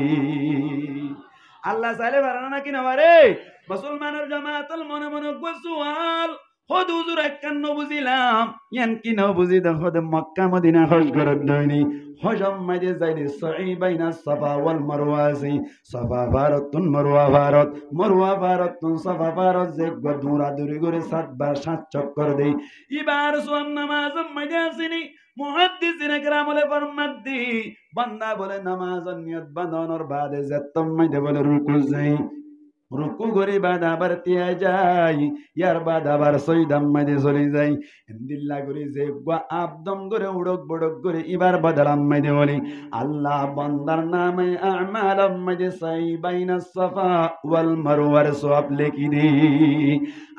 Speaker 1: আল্লাহ চাইলে পারে না কি না পারে মুসলমানের জামাতল মনে মনে গোসওয়াল হদ হুজুর একখান বুঝিলাম ইয়ান কি ন বুঝি দেখো মক্কা মদিনা হজ করত দইনি হজম মাঝে যাইলে সঈ বাইনা সাফা ওয়াল মারওয়া আছে সাফা ভারতুন মারওয়া ভারত মারওয়া ভারতুন সাফা ভারত যে দৌড়া দৌড়ি করে 7 বার 7 চক্কর দেই এবার সোয়াম নামাজ মাঝে আসেনি মুহাদ্দিসিনে কেরামুলে ফরমাদ্দি বান্দা বলে নামাজ নিয়ত বাঁধানোর বাদে যতম মাঝে বলে রুকু যাই রুকু করে বাদ আবার তিয়া যাই ইয়ার বাদ আবার সৈদাম মাঝে চলে যাই এন্দিল্লা করে যে আবদম করে উড়ক বড়ক করে এবার বদলাম মাঝে বলি আল্লাহ বান্দার নামে আমালাম মাঝে সাই বাইনা সাফা ওয়াল মারওয়ার সওয়াব লিখি দি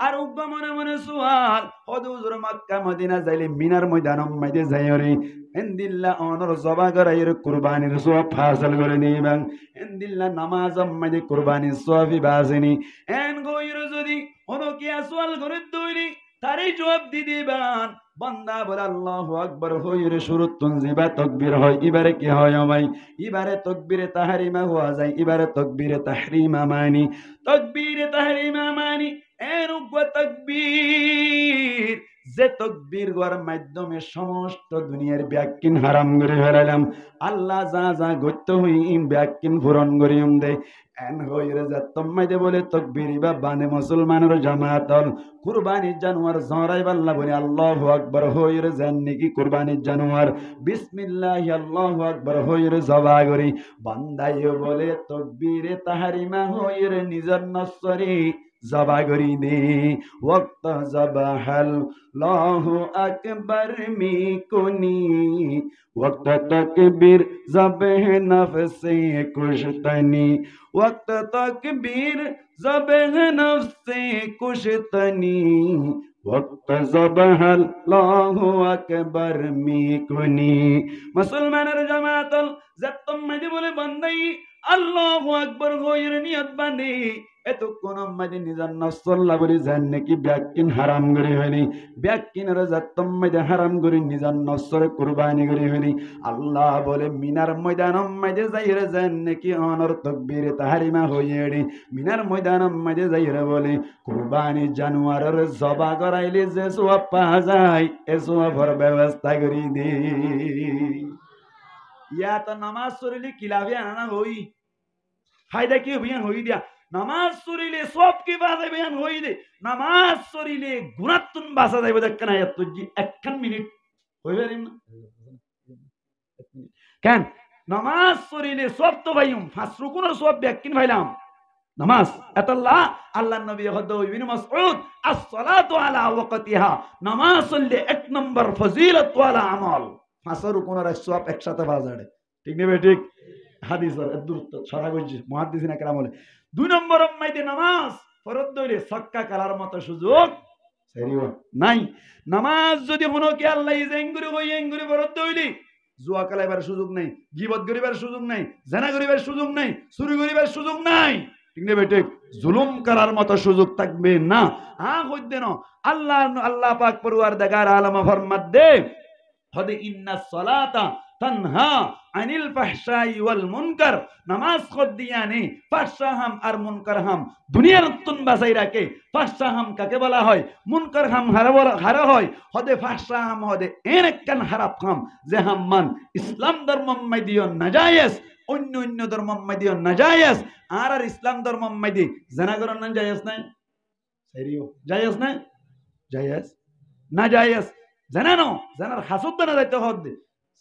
Speaker 1: আর উগ্গ মনে মনে সুয়াল হুজুর মক্কা মদিনা যাইলে মিনার ময়দানম মাঝে যাইরে এন্দিল্লা অনর জবা করাইর কুরবানির সওয়াব ফাসল করে নিবাং এন্দিল্লা নামাজ মাঝে কুরবানির সওয়াবই বাজেনি এন গইর যদি হনো কি আসওয়াল করে দইরি তারই জবাব দি দিবান বান্দা বলে আল্লাহু আকবার হইরে শুরু তনজিবা তাকবীর হয় এবারে কি হয় ভাই এবারে তাকবীরে তাহরিমা হওয়া যায় এবারে তাকবীরে তাহরিমা মানি তাকবীরে তাহরিমা মানি এনুগ্য তাকবীর যে তকবীর গর মাধ্যমে সমস্ত দুনিয়ার ব্যাকিন হারাম করে ফেলালাম আল্লাহ যা যা গত্য হই ব্যাকিন পূরণ করিম দে এন হইরে যা তোমাইতে বলে তকবীর বা বানে মুসলমানের জামাতল কুরবানির জানোয়ার জরাই বাল্লা বলে আল্লাহু আকবার হইরে জান নাকি কুরবানির জানোয়ার বিসমিল্লাহ আল্লাহু আকবার হইরে জবা করি বান্দাইও বলে তকবীরে তাহারিমা হইরে নিজর নসরি জবা করি দে ওয়াক্ত জবাহাল লাহু আকবার মি কুনি ওয়াক্ত তাকবীর জবহ নফসে কুশতনি ওয়াক্ত তাকবীর জবহ নফসে কুশতনি ওয়াক্ত জবাহাল লাহু আকবার মি কুনি মুসলমানের জামাতল যতম মাঝে বলে বান্দাই আল্লাহু আকবার হইরে নিয়ত বাঁধে এতক্ষণ আমাদের নিজের নফসল্লা বলি জান নাকি ব্যাকিন হারাম করে হইনি ব্যাকিনের যতম মাঝে হারাম করে নিজের নফসরে কুরবানি করে হইনি আল্লাহ বলে মিনার ময়দান মাঝে যাইরে জান নাকি অনর তকবীরে তাহারিমা হইয়েড়ি মিনার ময়দান মাঝে যাইরে বলে কুরবানি জানোয়ারের জবা করাইলে যে সওয়াব পাওয়া যায় এ সওয়াবের ব্যবস্থা করি দে ইয়া তো নামাজ পড়লে কিলাবে আনা হই ফায়দা কি হইয়া হই দিয়া নামাজ পড়িলে সব কি বাজে বেয়ান হই দে নামাজ পড়িলে গুনাতুন বাসা যাইব দেখেন আয়াত জি 1 মিনিট হইবে না কেন নামাজ পড়িলে সব তো ভাইম পাঁচ রুকুনের সব ব্যাকিন ভাইলাম নামাজ আতাল্লাহ আল্লাহর নবী হযরত ইবনে মাসউদ as-সালাতু আলা ওয়াক্তিহা নামাজ পড়লে এক নম্বর ফজিলত ওয়ালা আমল পাঁচ রুকুনের সব একসাথে বাজারে ঠিক নেবে ঠিক হাদিসের দূরত্ব ছড়া গইছে মুহাদ্দিসিনা কেরাম বলে দুই নম্বর মাইতে নামাজ ফরজ দইলে ছক্কা কালার মতো সুযোগ সেরিও নাই নামাজ যদি হনো কি আল্লাহ জেঙ্গুরি হই এঙ্গুরি ফরজ দইলি জুয়া খেলাইবার সুযোগ নাই গীবত করিবার সুযোগ নাই জানা করিবার সুযোগ নাই চুরি করিবার সুযোগ নাই ঠিক না বেটে জুলুম করার মতো সুযোগ থাকবে না কইতে না আল্লাহ আল্লাহ পাক পরওয়ারদিগার আলম ফরমাত দে হদে ইন্নাস সালাতা তানহা আনিল ফাহশাই ওয়াল মুনকার নামাজ খদিয়ানি ফাহশা হাম আর মুনকার হাম দুনিয়ার তুন বাঁচাই রাখে ফাহশা হাম কাকে বলা হয় মুনকার হাম হারা হয় হদে ফাহশা হাম হদে এনেকান হারাপ হাম যে হাম মান ইসলাম ধর্ম মাইদিও নাজায়েজ অন্য অন্য ধর্ম মাইদিও নাজায়েজ আর আর ইসলাম ধর্ম মাইদি জানা করার না জায়েজ নাই সেরিও জায়েজ না জায়েজ না জায়েজ জানানো জানার হাসুদ না যাইতে হদ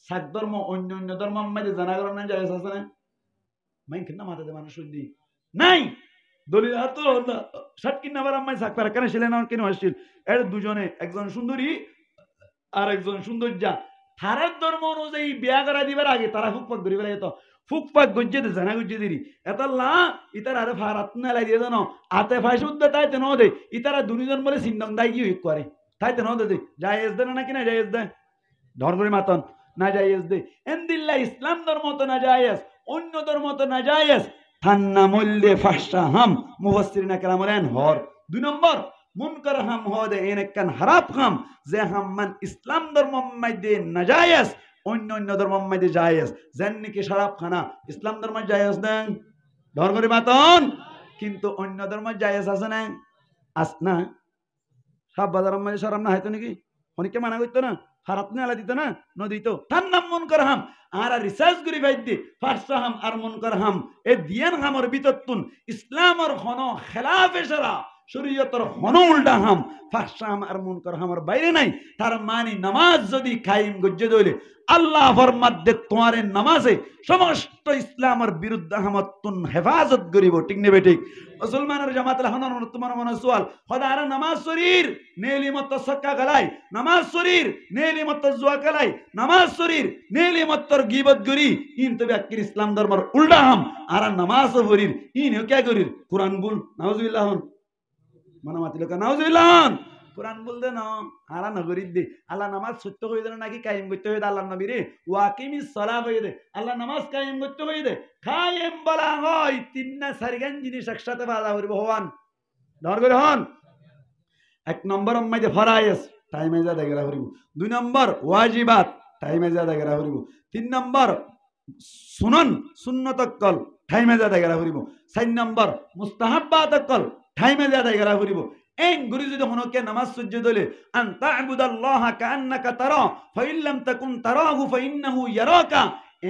Speaker 1: সাক ধর্ম অন্য অন্য ধর্ম মাঝে জানা করার না জায়েজ আছে না মাইন কিনা মাথাতে মানুষ দি নাই দলিল হাত সাত কিনা বার আম্মাই সাক পারা কেন ছিলেন কেন আসছিল এর দুজনে একজন সুন্দরী আর একজন সৌন্দর্যা তারার ধর্ম অনুযায়ী বিয়া করা দিবার আগে তারা ফুকপাক ধরিবার আগে তো ফুকপাক গজ্জে দে জানা গজ্জে দিরি এতাল্লা ইতার আরে ফারাত না লাই দিয়ে জানো আতে ফাইস উদ্দে তাইতে ন দে ইতারা দুজন বলে সিন্দং দাই কি করে তাইতে ন দে জায়েজ দে না কিনা জায়েজ দে ধর করে মাতন না জায়েজ দে এন্দিল্লা ইসলাম ধর্ম তো না জায়েজ অন্য ধর্ম তো না জায়েজ থান্না মল্লে ফাহশা হাম মুফাসসিরিনা কেরাম বলেন হর দুই নম্বর মুনকার হাম হদে এনেকান হারাপ হাম যে হাম মান ইসলাম ধর্ম মধ্যে না জায়েজ অন্য অন্য ধর্ম মধ্যে জায়েজ যেন নাকি শরাব খানা ইসলাম ধর্ম জায়েজ দেন ধর করে মাতন কিন্তু অন্য ধর্ম জায়েজ আছে না আস না সব বাজার মধ্যে শরাব না হয়তো নাকি অনেকে মানা করতো না হারাত না দিত না নদীত তার নাম মুনকার হাম আর রিসার্চ করি বাইদি ফাহশা হাম আর মুনকার হাম এ দিয়ান হামর বিতত্তুন ইসলামর হন খেলাফে সারা শরীয়তর হন উল্টা হাম ফাহশা হাম আর মুনকার হামর বাইরে নাই তার মানে নামাজ যদি কায়েম গজ্জে দইলে আল্লাহ ফরমাত দে তোমারে নামাজে সমস্ত ইসলামের বিরুদ্ধে হামতুন হেফাজত করিব ঠিক নেবে ঠিক মুসলমানের জামাতের হনন তোমার মনে সওয়াল খোদার নামাজ শরীর নেলি মত সক্কা গলাই নামাজ শরীর নেলি মত জুয়া গলাই নামাজ শরীর নেলি মত গীবত করি ইন তো ব্যক্তির ইসলাম ধর্মের উল্টা হাম আর নামাজ শরীর ইন কে করির কুরআন বল নাউজুবিল্লাহ মানা মাতিল কা নাউজুবিল্লাহ কুরআন বলতে না আরা নগরী দে আল্লাহ নামাজ সত্য হয়ে দেন নাকি কায়েম করতে হয়ে আল্লাহ নবী রে ওয়াকিমিস সালাত হয়ে দে আল্লাহ নামাজ কায়েম করতে হয়ে দে কায়েম বলা হয় তিন না চারগান জিনিস একসাথে বাধা করব হওয়ান ধর করে হন এক নম্বর মধ্যে ফরায়েজ টাইমে যা দেগরা করিব দুই নম্বর ওয়াজিবাত টাইমে যা দেগরা করিব তিন নম্বর সুনন সুন্নতকল টাইমে যা দেগরা করিব চার নম্বর মুস্তাহাব্বাতকল টাইমে যা দেগরা করিব এন গুরি যদি হনকে নামাজ সহ্য দলে আন তা'বুদাল্লাহা কাআন্নাকা তারা ফাইন লাম তাকুন তারাহু ফাইন্নাহু ইয়ারাকা।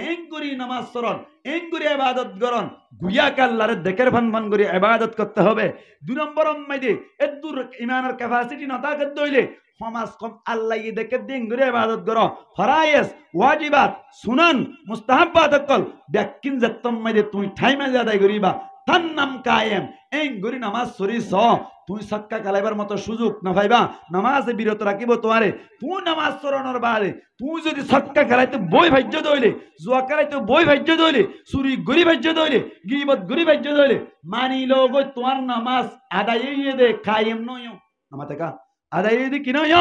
Speaker 1: এন গুরি নামাজ সরণ, এন গুরি ইবাদত করন, গুয়া কাল্লারে দেখের ভান ভান করে ইবাদত করতে হবে। দুই নম্বর মাইদে এদুর ইমানের ক্যাপাসিটি না তাকে দইলে সমাজ কম আল্লাহ দেখে দিন করে ইবাদত করো। ফরায়েজ ওয়াজিবাত সুনান মুস্তাহাব্বাত অকল ব্যাকিন যতম মাইদে তুই ঠাইমে আদায় করিবা তার নাম কায়েম। এই গরি নামাজ সরিস তুই সক্কা কালাইবার মতো সুযোগ না পাইবা, নামাজে বিরত রাখিব তোমারে। তুই নামাজ সরানোর বাদে তুই যদি সক্কা খেলাইতে বই ভাজ্য দইলে, জুয়া খেলাইতে বই ভাজ্য দইলে, চুরি গরি ভাজ্য দইলে, গিবত গরি ভাজ্য দইলে, মানিল গো তোমার নামাজ আদায় দে কায়েম নয়। নামাতে কা আদায় দি কি নয়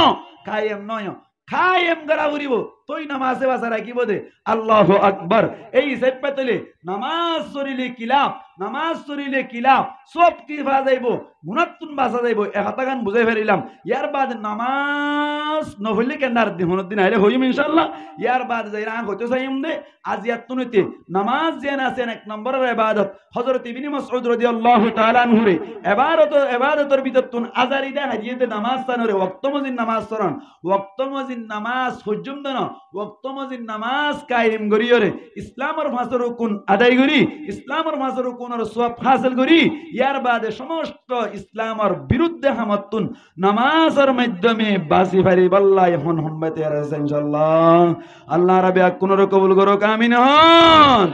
Speaker 1: কায়েম নয়। কায়েম করা উড়িব তুই নামাজে বাসা রাখিব দে। আল্লাহু আকবার। এই সেপ্পে তলে নামাজ সরিলে কিলাপ, নামাজ সরিলে কিলাপ সব কি বাজাইব গুণাতুন বাসা যাইব। একটা গান বুঝাই ফেরিলাম। ইয়ার বাদ নামাজ নহলে কেনার দিন দিন আইলে হইম ইনশাআল্লাহ। ইয়ার বাদ যাই রাগ হইতে চাইম দে আজ ইয়াতুনিতে নামাজ যেন আছেন এক নম্বরের ইবাদত। হযরত ইবনে মাসউদ রাদিয়াল্লাহু তাআলা আনহু রে ইবাদতের ভিতর তুন আজারিদা হাজিয়েতে নামাজ সানরে ওয়াক্ত মজিদ নামাজ সরণ, ওয়াক্ত মজিদ নামাজ হজ্জুম দেন, ওয়াক্ত মজিদ নামাজ কায়েম করিয়রে ইসলামের ভাষার রুকুন আদায় করি, ইসলামের ভাষার রুকুনের সওয়াব হাসিল করি। ইয়ার বাদে সমস্ত ইসলামের বিরুদ্ধে হামতুন নামাজের মাধ্যমে বাসি ফারি বল্লাহ এখন হম্বাতে আর ইনশাআল্লাহ। আল্লাহ রাব্বি কোন কবুল করুক, আমিন হন।